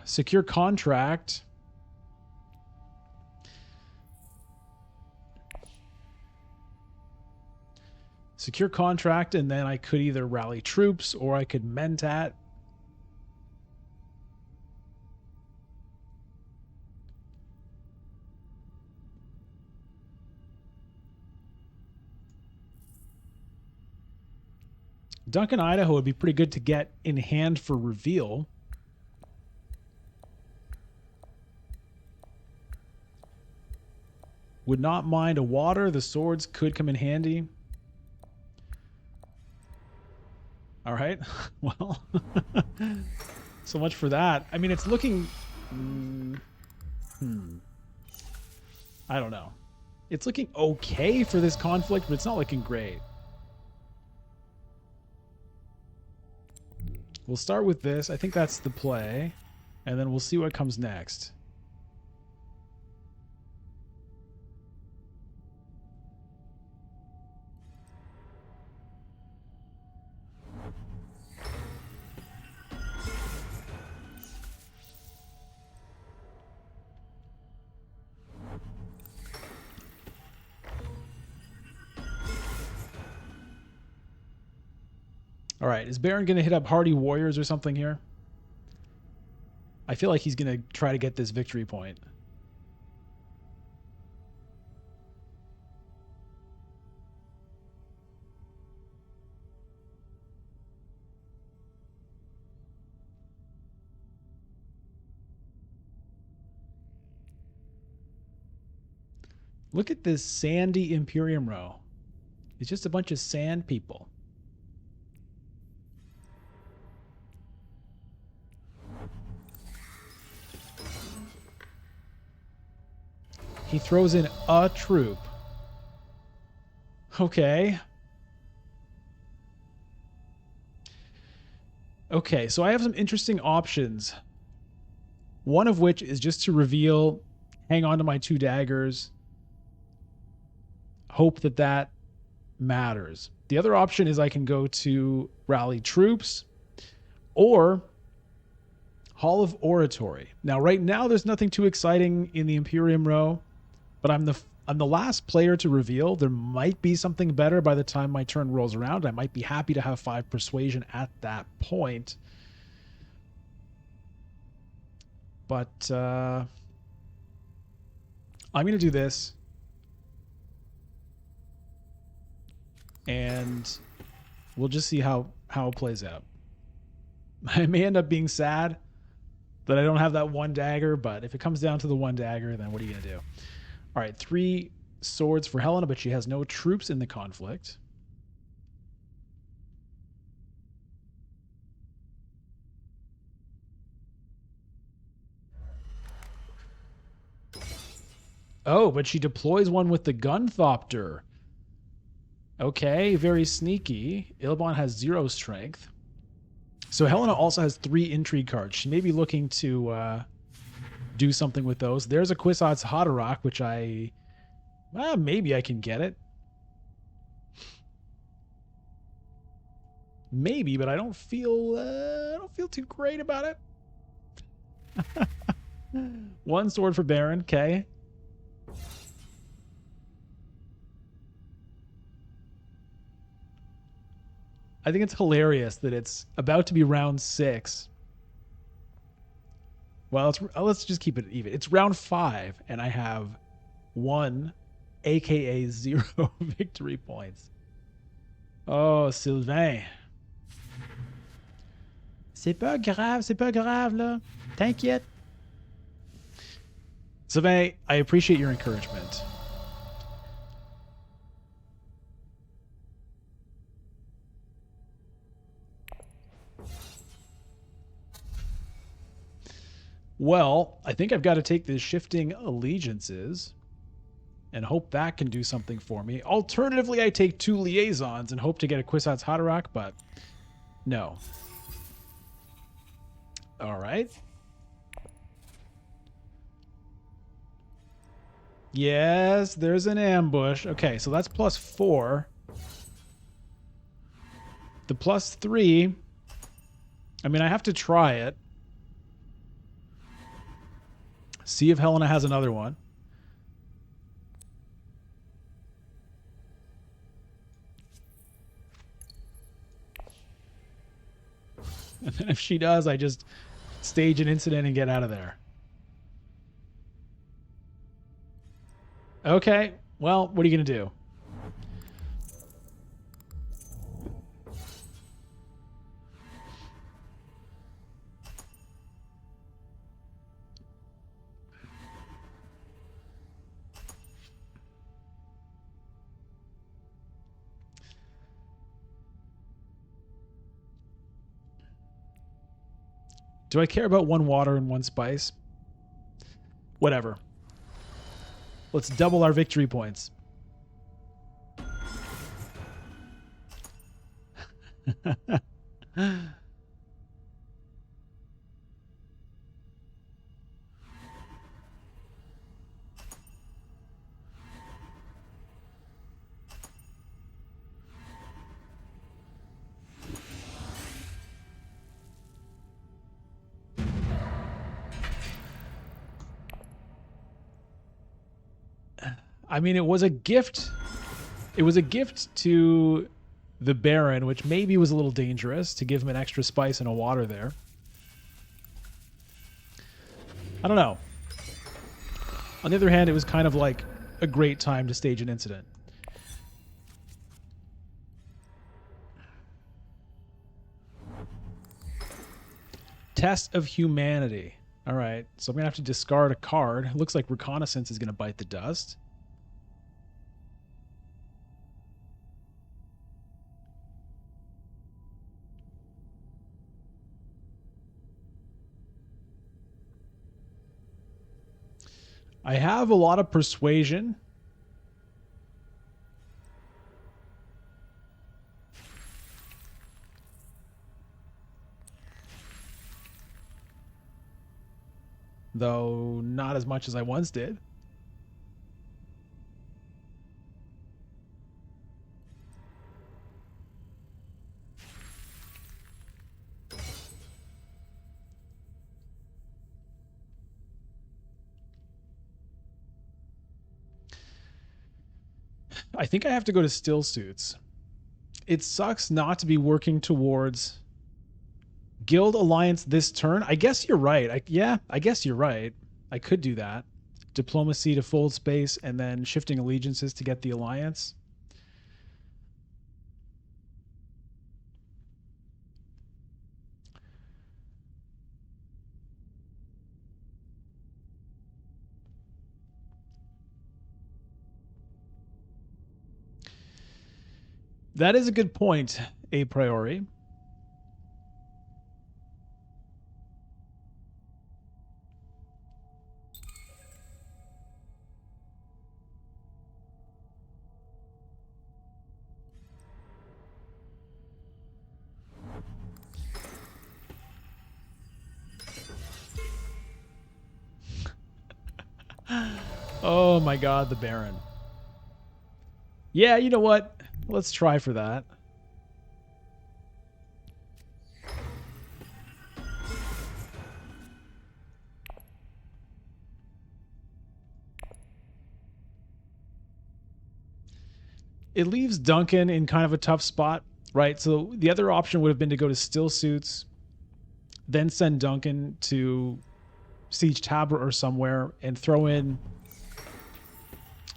secure contract. Secure contract, and then I could either rally troops or I could mentat. Duncan, Idaho would be pretty good to get in hand for reveal. Would not mind a water. The swords could come in handy. All right. Well, so much for that. I mean, it's looking... I don't know. It's looking okay for this conflict, but it's not looking great. We'll start with this. I think that's the play. And then we'll see what comes next. All right, is Baron going to hit up Hardy Warriors or something here? I feel like he's going to try to get this victory point. Look at this sandy Imperium row. It's just a bunch of sand people. He throws in a troop. Okay. Okay, so I have some interesting options. One of which is just to reveal, hang on to my 2 daggers, hope that that matters. The other option is I can go to rally troops or Hall of Oratory. Now, right now, there's nothing too exciting in the Imperium row, but I'm the last player to reveal. There might be something better by the time my turn rolls around. I might be happy to have 5 persuasion at that point. But I'm going to do this. And we'll just see how it plays out. I may end up being sad that I don't have that 1 dagger, but if it comes down to the 1 dagger, then what are you going to do? All right, 3 swords for Helena, but she has no troops in the conflict. Oh, but she deploys one with the Gunthopter. Okay, very sneaky. Ilban has 0 strength. So Helena also has 3 intrigue cards. She may be looking to do something with those. There's a Kwisatz Haderach, which maybe I can get it. Maybe, but I don't feel too great about it. 1 sword for Baron, okay. I think it's hilarious that it's about to be round 6. Well, let's just keep it even. It's round 5, and I have 1, aka 0 victory points. Oh, Sylvain. C'est pas grave, là. T'inquiète. Sylvain, I appreciate your encouragement. Well, I think I've got to take the shifting allegiances and hope that can do something for me. Alternatively, I take 2 liaisons and hope to get a Kwisatz Haderach, but no. All right. Yes, there's an ambush. Okay, so that's +4. The +3. I mean, I have to try it. See if Helena has another one. And then if she does, I just stage an incident and get out of there. Okay, well, what are you going to do? Do I care about 1 water and 1 spice? Whatever. Let's double our victory points. I mean, it was a gift. It was a gift to the Baron, which maybe was a little dangerous to give him an extra spice and a water there. I don't know. On the other hand, it was kind of like a great time to stage an incident. Test of humanity. All right, so I'm going to have to discard a card. It looks like reconnaissance is going to bite the dust. I have a lot of persuasion. Though not as much as I once did. I think I have to go to still suits. It sucks not to be working towards guild alliance this turn. I guess you're right. I guess you're right. I could do that. Diplomacy to fold space and then shifting allegiances to get the alliance. That is a good point, a priori. Oh my god, the Baron. Yeah, you know what? Let's try for that. It leaves Duncan in kind of a tough spot, right? So the other option would have been to go to still suits, then send Duncan to Siege Tabra or somewhere and throw in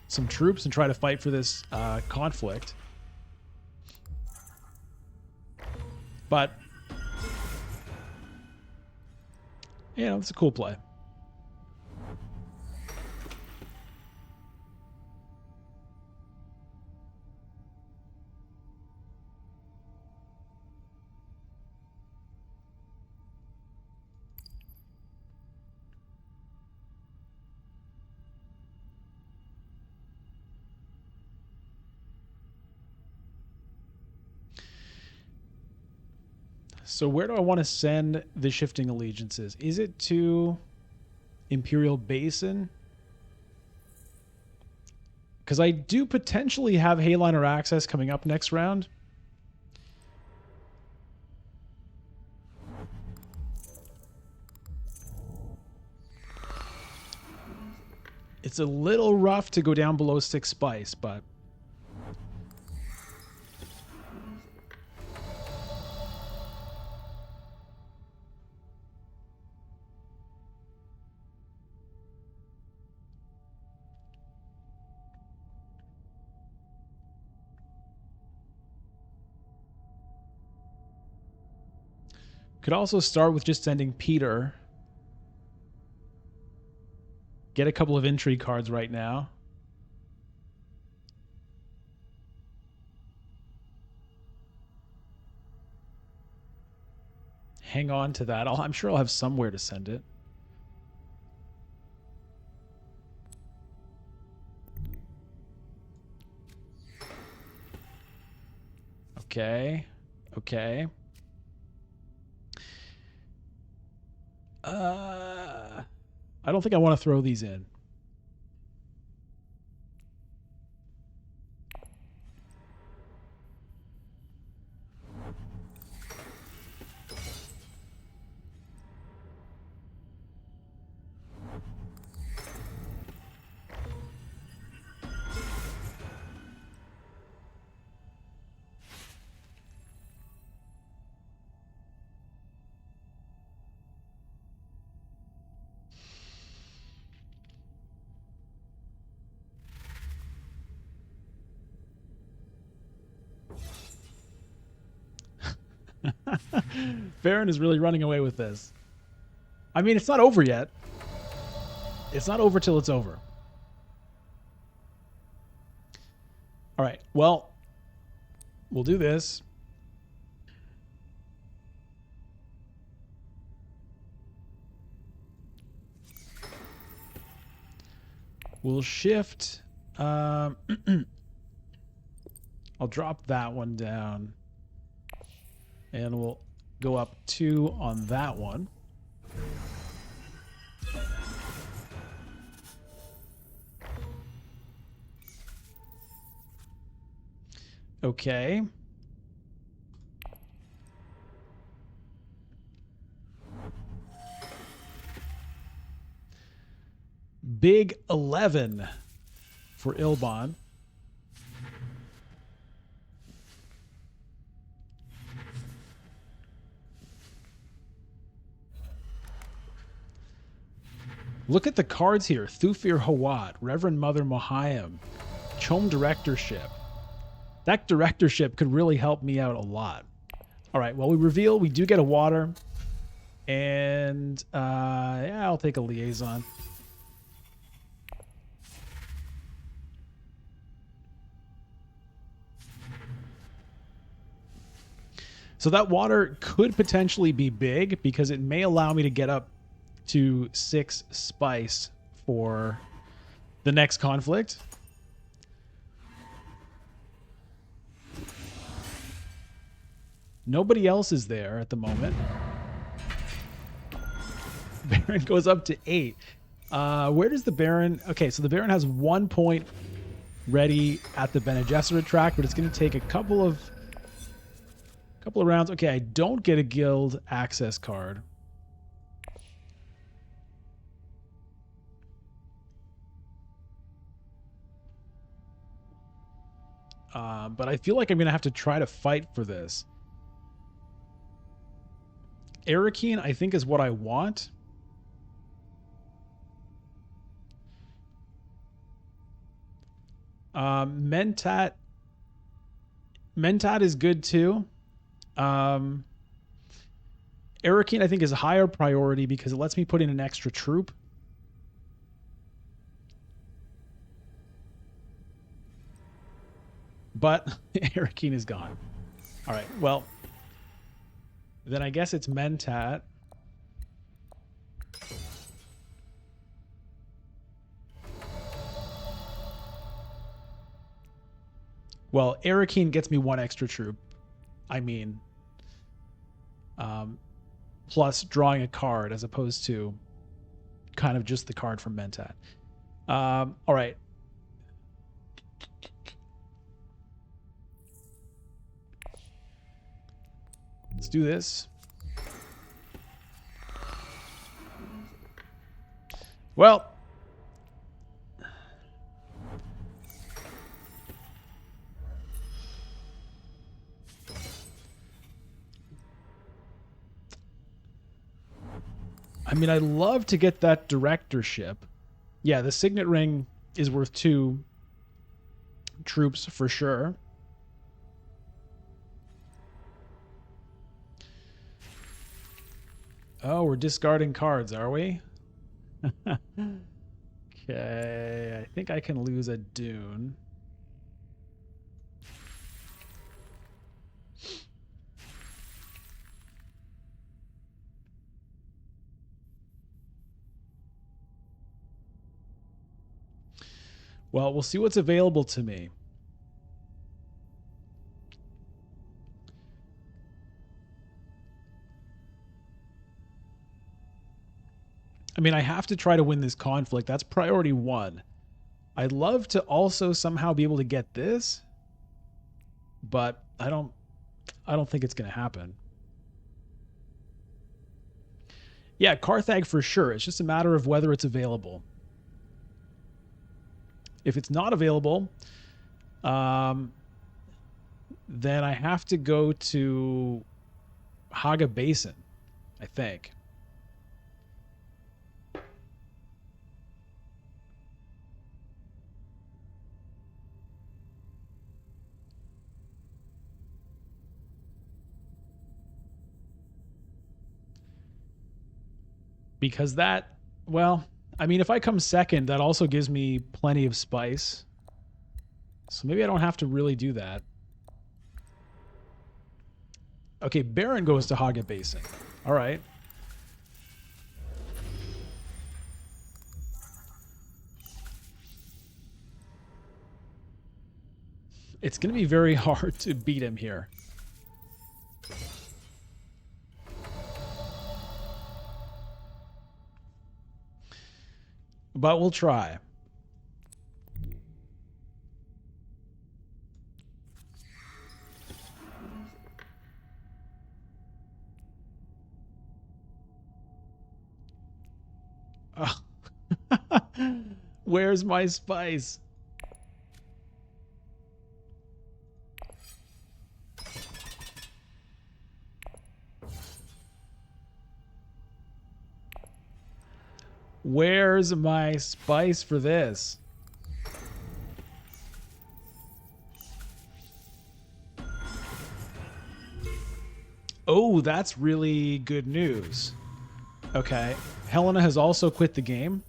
some troops and try to fight for this conflict. But, you know, it's a cool play. So where do I want to send the shifting allegiances? Is it to Imperial Basin? Because I do potentially have Hayliner access coming up next round. It's a little rough to go down below 6 spice, but... Could also start with just sending Peter. Get a couple of intrigue cards right now. Hang on to that. I'm sure I'll have somewhere to send it. Okay. Okay. I don't think I want to throw these in. Baron is really running away with this. I mean, it's not over yet. It's not over till it's over. All right. Well, we'll do this. We'll shift. I'll drop that one down. And we'll go up 2 on that one. Okay. Big 11 for Ilban. Look at the cards here. Thufir Hawat, Reverend Mother Mohayim, Chom Directorship. That directorship could really help me out a lot. All right, well, we reveal we do get a water. And, yeah, I'll take a liaison. So that water could potentially be big because it may allow me to get up to 6 spice for the next conflict. Nobody else is there at the moment. Baron goes up to 8. Where does the Baron... Okay, so the Baron has 1 point ready at the Bene Gesserit track, but it's going to take a couple of rounds. Okay, I don't get a guild access card. But I feel like I'm going to have to try to fight for this. Arakeen, I think, is what I want. Mentat is good too. Arakeen, I think, is a higher priority because it lets me put in an extra troop. But Arakeen is gone. All right, well, then I guess it's Mentat. Well, Arakeen gets me 1 extra troop. I mean, plus drawing a card as opposed to kind of just the card from Mentat. All right. Let's do this. Well, I mean, I'd love to get that directorship. Yeah, the signet ring is worth 2 troops for sure. Oh, we're discarding cards, are we? Okay, I think I can lose a Dune. Well, we'll see what's available to me. I mean, I have to try to win this conflict. That's priority 1. I'd love to also somehow be able to get this, but I don't think it's going to happen. Yeah, Carthage for sure. It's just a matter of whether it's available. If it's not available, then I have to go to Haga Basin, I think. Because that, well, I mean, if I come second, that also gives me plenty of spice. So maybe I don't have to really do that. Okay, Baron goes to Haga Basin. All right. It's going to be very hard to beat him here. But we'll try. Oh. Where's my spice? Where's my spice for this? Oh, that's really good news. Okay. Helena has also quit the game.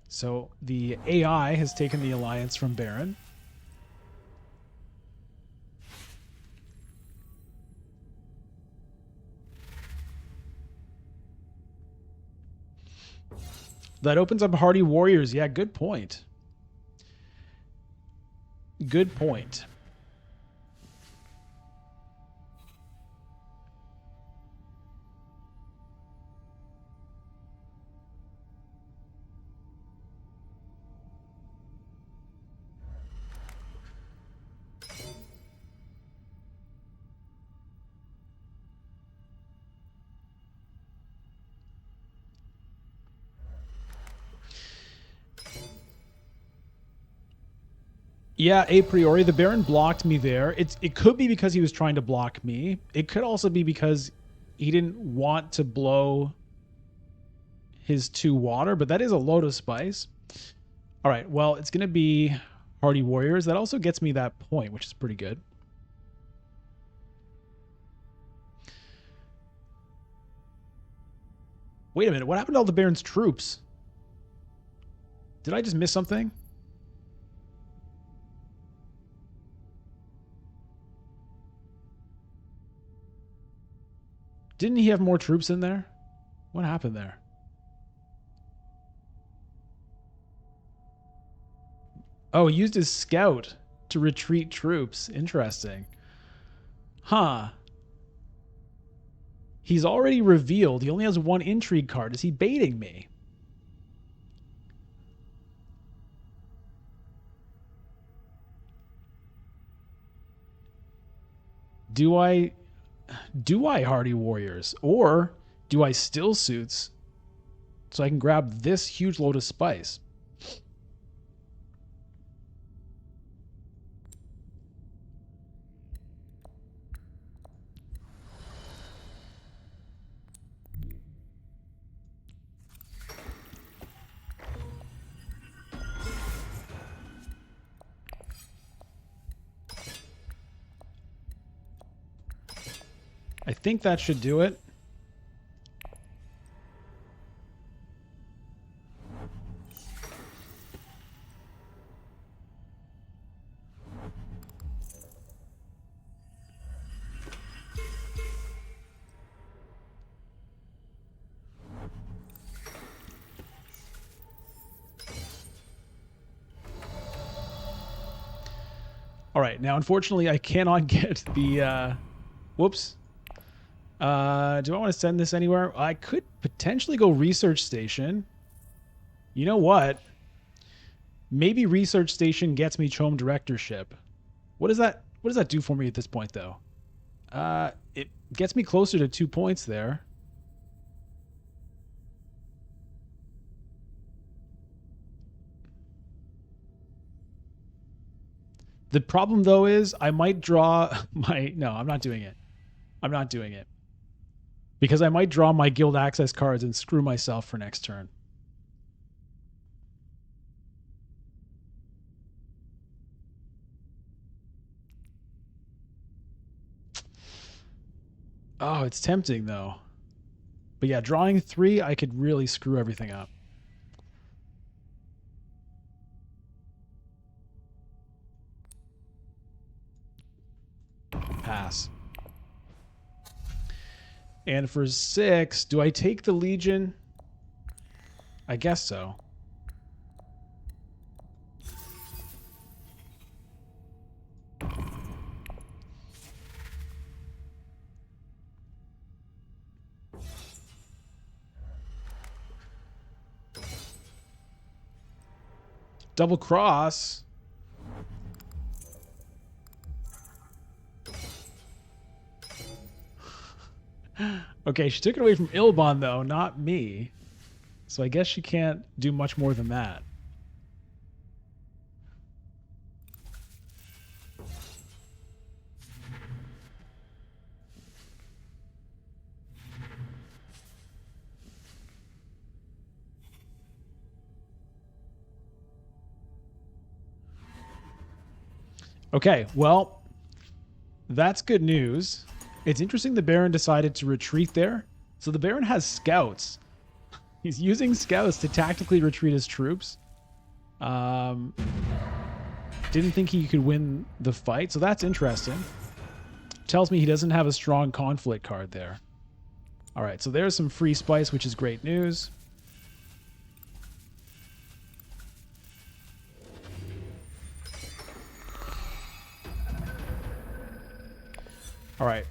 So the AI has taken the alliance from Baron. That opens up Hardy Warriors. Yeah, good point. Good point. Yeah, a priori, the Baron blocked me there. It could be because he was trying to block me. It could also be because he didn't want to blow his 2 water, but that is a load of spice. All right, well, it's going to be Hardy Warriors. That also gets me that point, which is pretty good. Wait a minute, what happened to all the Baron's troops? Did I just miss something? Didn't he have more troops in there? What happened there? Oh, he used his scout to retreat troops. Interesting. Huh. He's already revealed. He only has 1 intrigue card. Is he baiting me? Do I hardy warriors, or do I still suits so I can grab this huge load of spice? I think that should do it. All right, now unfortunately I cannot get the whoops. Do I want to send this anywhere? I could potentially go research station. You know what? Maybe research station gets me Chome directorship. What does that do for me at this point though? It gets me closer to 2 points there. The problem though is I might draw my no, I'm not doing it. I'm not doing it. Because I might draw my guild access cards and screw myself for next turn. Oh, it's tempting though. But yeah, drawing 3, I could really screw everything up. Pass. And for 6, do I take the Legion? I guess so. Double cross. Okay, she took it away from Ilban, though, not me. So I guess she can't do much more than that. Okay, well, that's good news. It's interesting the Baron decided to retreat there. So the Baron has scouts. He's using scouts to tactically retreat his troops. Didn't think he could win the fight, so that's interesting. Tells me he doesn't have a strong conflict card there. All right, so there's some free spice, which is great news. All right.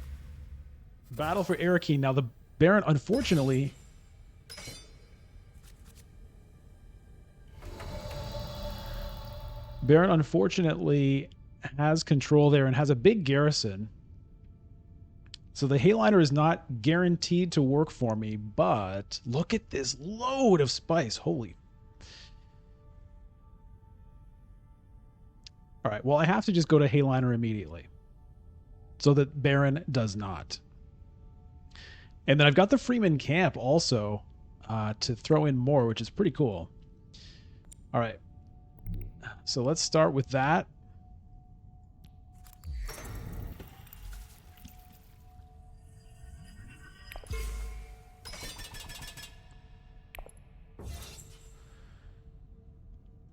Battle for Arakeen. Now, the Baron, unfortunately... Baron, unfortunately, has control there and has a big garrison. So the Hayliner is not guaranteed to work for me, but look at this load of spice. Holy. All right, well, I have to just go to Hayliner immediately. So that Baron does not. And then I've got the Freeman camp also to throw in more, which is pretty cool. All right. So let's start with that.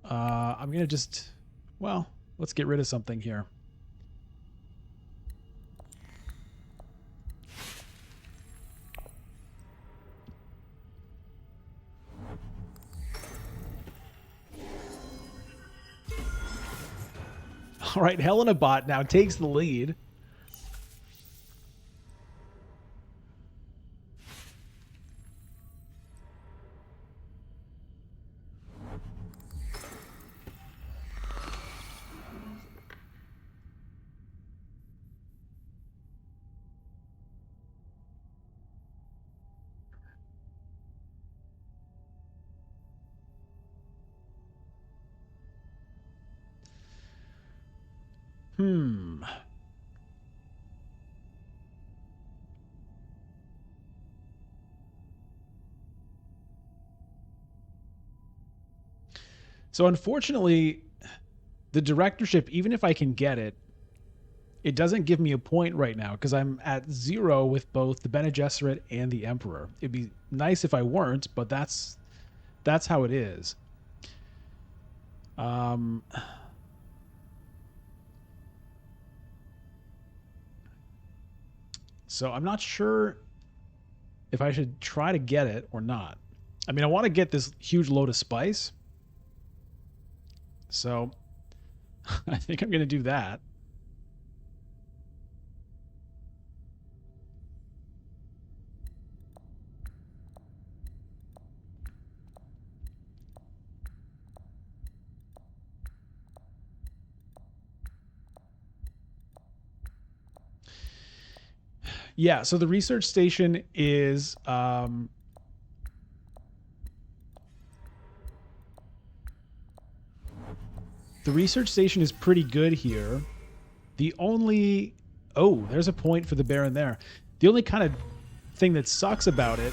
I'm going to just, well, let's get rid of something here. All right, Helena Bot now takes the lead. Hmm. So unfortunately, the directorship, even if I can get it, it doesn't give me a point right now because I'm at 0 with both the Bene Gesserit and the Emperor. It'd be nice if I weren't, but that's how it is. Um, so I'm not sure if I should try to get it or not. I mean, I want to get this huge load of spice. So I think I'm going to do that. Yeah, so the research station is the research station is pretty good here. The only there's a point for the Baron there. The only kind of thing that sucks about it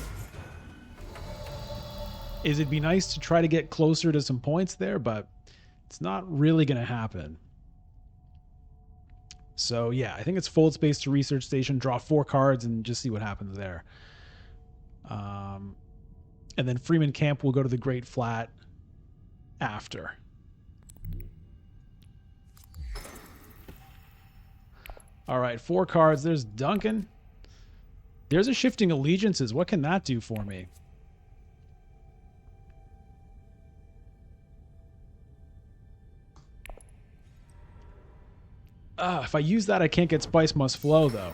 is it'd be nice to try to get closer to some points there, but it's not really going to happen. So yeah, I think it's fold space to research station, draw 4 cards, and just see what happens there. And then Freeman Camp will go to the Great Flat after. All right, 4 cards. There's Duncan. There's a Shifting Allegiances. What can that do for me? If I use that, I can't get Spice Must Flow, though.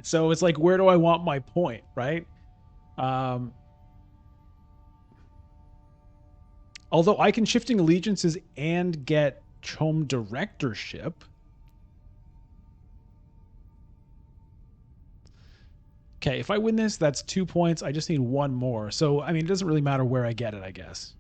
So it's like, where do I want my point, right? Although I can Shifting Allegiances and get Chome Directorship. Okay, if I win this, that's 2 points. I just need 1 more. So, I mean, it doesn't really matter where I get it, I guess.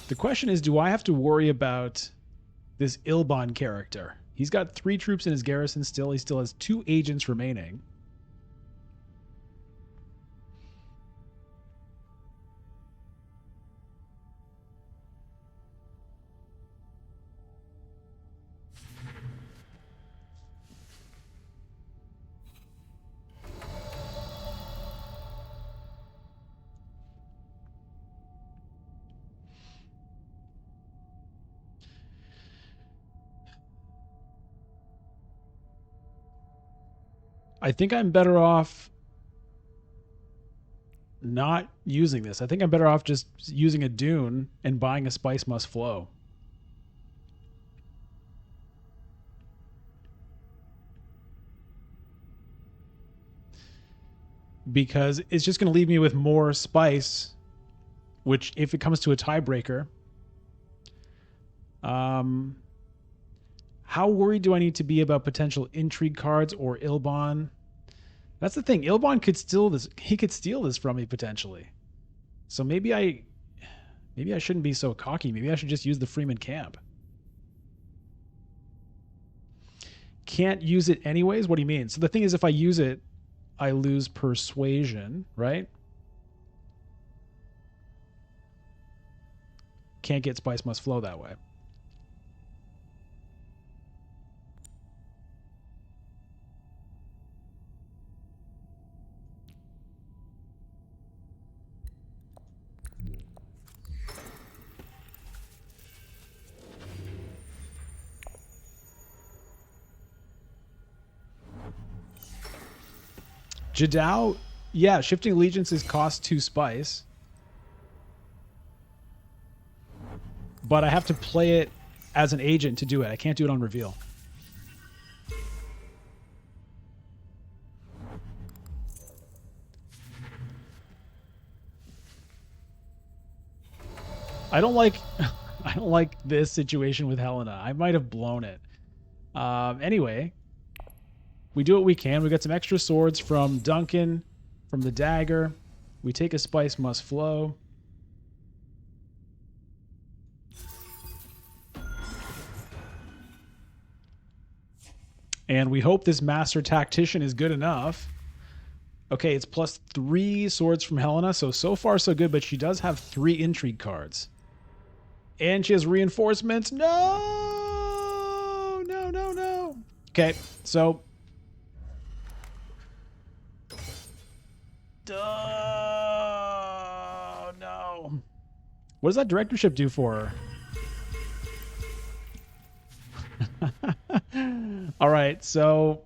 The question is, do I have to worry about this Ilban character? He's got 3 troops in his garrison still. He still has 2 agents remaining. I think I'm better off not using this. I think I'm better off just using a Dune and buying a Spice Must Flow. Because it's just going to leave me with more spice, which, if it comes to a tiebreaker, how worried do I need to be about potential intrigue cards or Ilban? That's the thing. Ilban could steal this. He could steal this from me potentially. So maybe I shouldn't be so cocky. Maybe I should just use the Freeman Camp. Can't use it anyways? What do you mean? So the thing is, if I use it, I lose persuasion, right? Can't get Spice Must Flow that way. Jadao, yeah, shifting allegiances cost 2 spice. But I have to play it as an agent to do it. I can't do it on reveal. I don't like this situation with Helena. I might have blown it. Anyway, we do what we can. We got some extra swords from Duncan, from the dagger. We take a spice must flow. And we hope this master tactician is good enough. Okay, it's +3 swords from Helena, so far so good, but she does have 3 intrigue cards. And she has reinforcements. No! No, no, no. Okay, so... Oh, no. What does that directorship do for her? All right, so...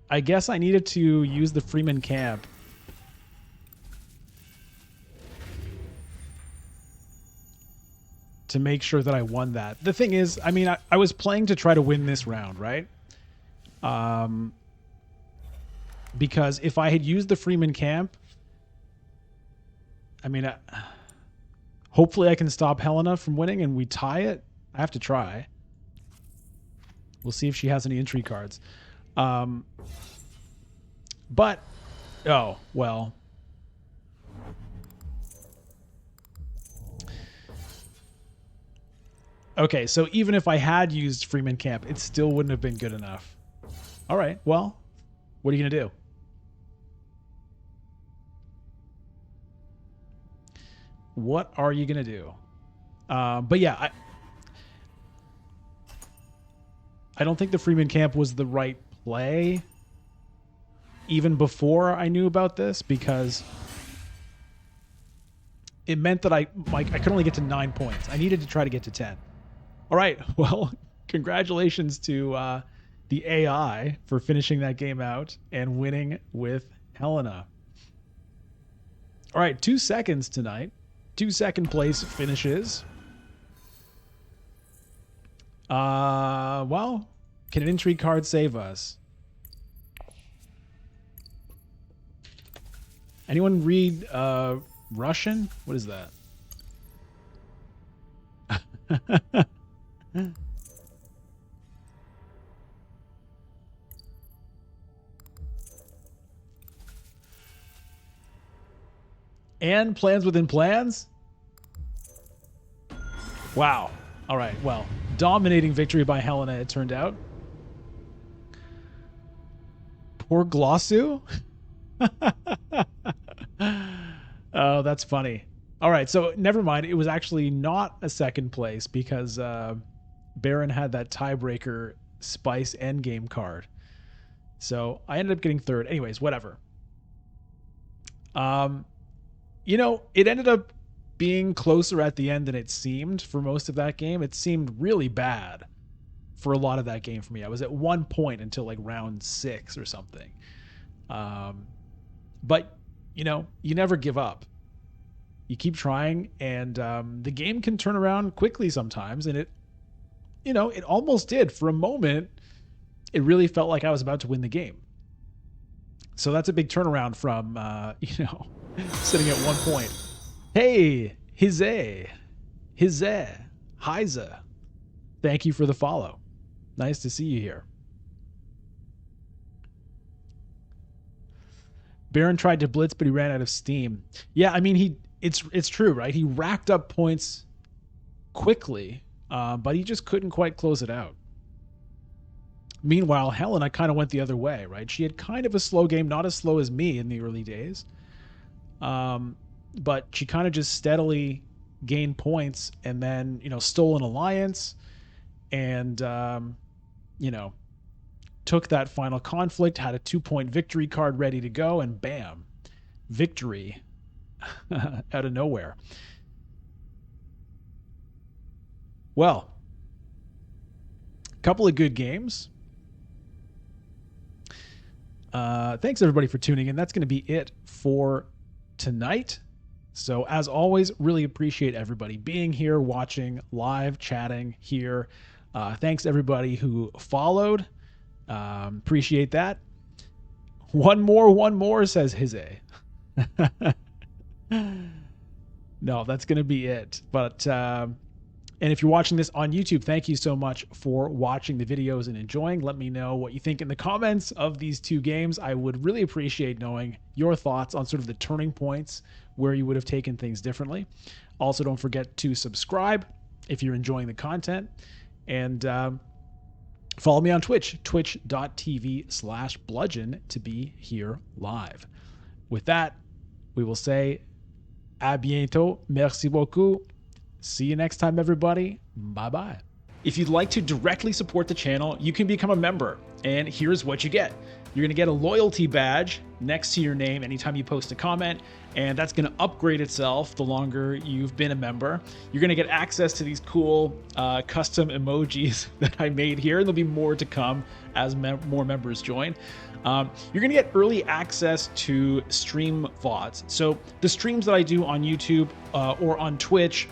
I guess I needed to use the Freeman camp. To make sure that I won that. The thing is, I mean, I was playing to try to win this round, right? Because if I had used the Freeman camp, I mean, hopefully I can stop Helena from winning and we tie it. I have to try. We'll see if she has any intrigue cards. But, oh, well. Okay, so even if I had used Freeman Camp, it still wouldn't have been good enough. All right, well, what are you going to do? What are you going to do? But yeah, I don't think the Freeman Camp was the right play even before I knew about this, because it meant that I could only get to 9 points. I needed to try to get to 10. All right, well, congratulations to the AI for finishing that game out and winning with Helena. All right, 2 seconds tonight. 2 second place finishes. Well, can an intrigue card save us? Anyone read Russian? What is that? And plans within plans? Wow. All right, well, dominating victory by Helena, it turned out. Poor Glossu? Oh, that's funny. All right, so never mind. It was actually not a second place because Baron had that tiebreaker Spice endgame card. So I ended up getting third. Anyways, whatever. You know, it ended up being closer at the end than it seemed for most of that game. It seemed really bad for a lot of that game for me. I was at 1 point until like round 6 or something. But, you know, you never give up. You keep trying, and the game can turn around quickly sometimes. And it, you know, it almost did. For a moment, it really felt like I was about to win the game. So that's a big turnaround from, you know, sitting at 1 point. Hey, Hize. Thank you for the follow. Nice to see you here. Baron tried to blitz, but he ran out of steam. Yeah, I mean, it's true, right? He racked up points quickly, but he just couldn't quite close it out. Meanwhile, Helena kind of went the other way, right? She had kind of a slow game, not as slow as me in the early days. But she kind of just steadily gained points and then, you know, stole an alliance and, you know, took that final conflict, had a 2-point victory card ready to go, and bam, victory out of nowhere. Well, a couple of good games. Thanks everybody for tuning in. That's going to be it for tonight. So as always, really appreciate everybody being here, watching, live, chatting here. Thanks everybody who followed. Appreciate that. One more, says Hizé. No, that's going to be it. But, and if you're watching this on YouTube, thank you so much for watching the videos and enjoying. Let me know what you think in the comments of these two games. I would really appreciate knowing your thoughts on sort of the turning points where you would have taken things differently. Also, don't forget to subscribe if you're enjoying the content. And follow me on Twitch, twitch.tv/bludgeon to be here live. With that, we will say à bientôt. Merci beaucoup. See you next time, everybody. Bye-bye. If you'd like to directly support the channel, you can become a member. And here's what you get. You're going to get a loyalty badge next to your name anytime you post a comment, and that's going to upgrade itself the longer you've been a member. You're going to get access to these cool custom emojis that I made here, and there'll be more to come as more members join. You're going to get early access to stream VODs. So the streams that I do on YouTube or on Twitch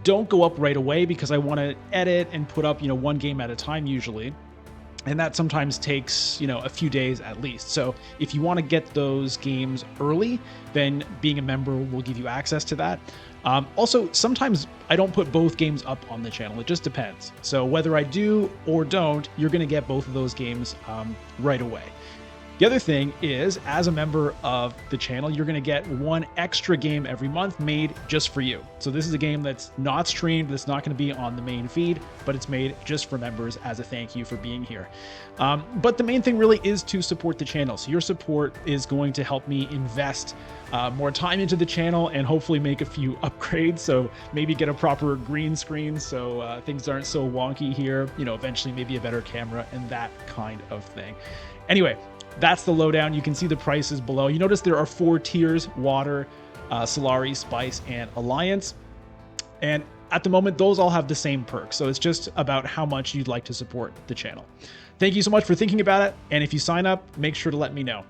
don't go up right away because I want to edit and put up, one game at a time usually. And that sometimes takes, a few days at least. So if you want to get those games early, then being a member will give you access to that. Also, sometimes I don't put both games up on the channel. It just depends. So whether I do or don't, you're going to get both of those games right away. The other thing is, as a member of the channel, you're going to get one extra game every month made just for you. So this is a game that's not streamed, that's not going to be on the main feed, but it's made just for members as a thank you for being here. But the main thing really is to support the channel. So your support is going to help me invest more time into the channel and hopefully make a few upgrades. So maybe get a proper green screen so things aren't so wonky here, eventually maybe a better camera and that kind of thing. Anyway, that's the lowdown. You can see the prices below. You notice there are 4 tiers: Water, Solari, Spice, and Alliance. And at the moment, those all have the same perks. So it's just about how much you'd like to support the channel. Thank you so much for thinking about it. And if you sign up, make sure to let me know.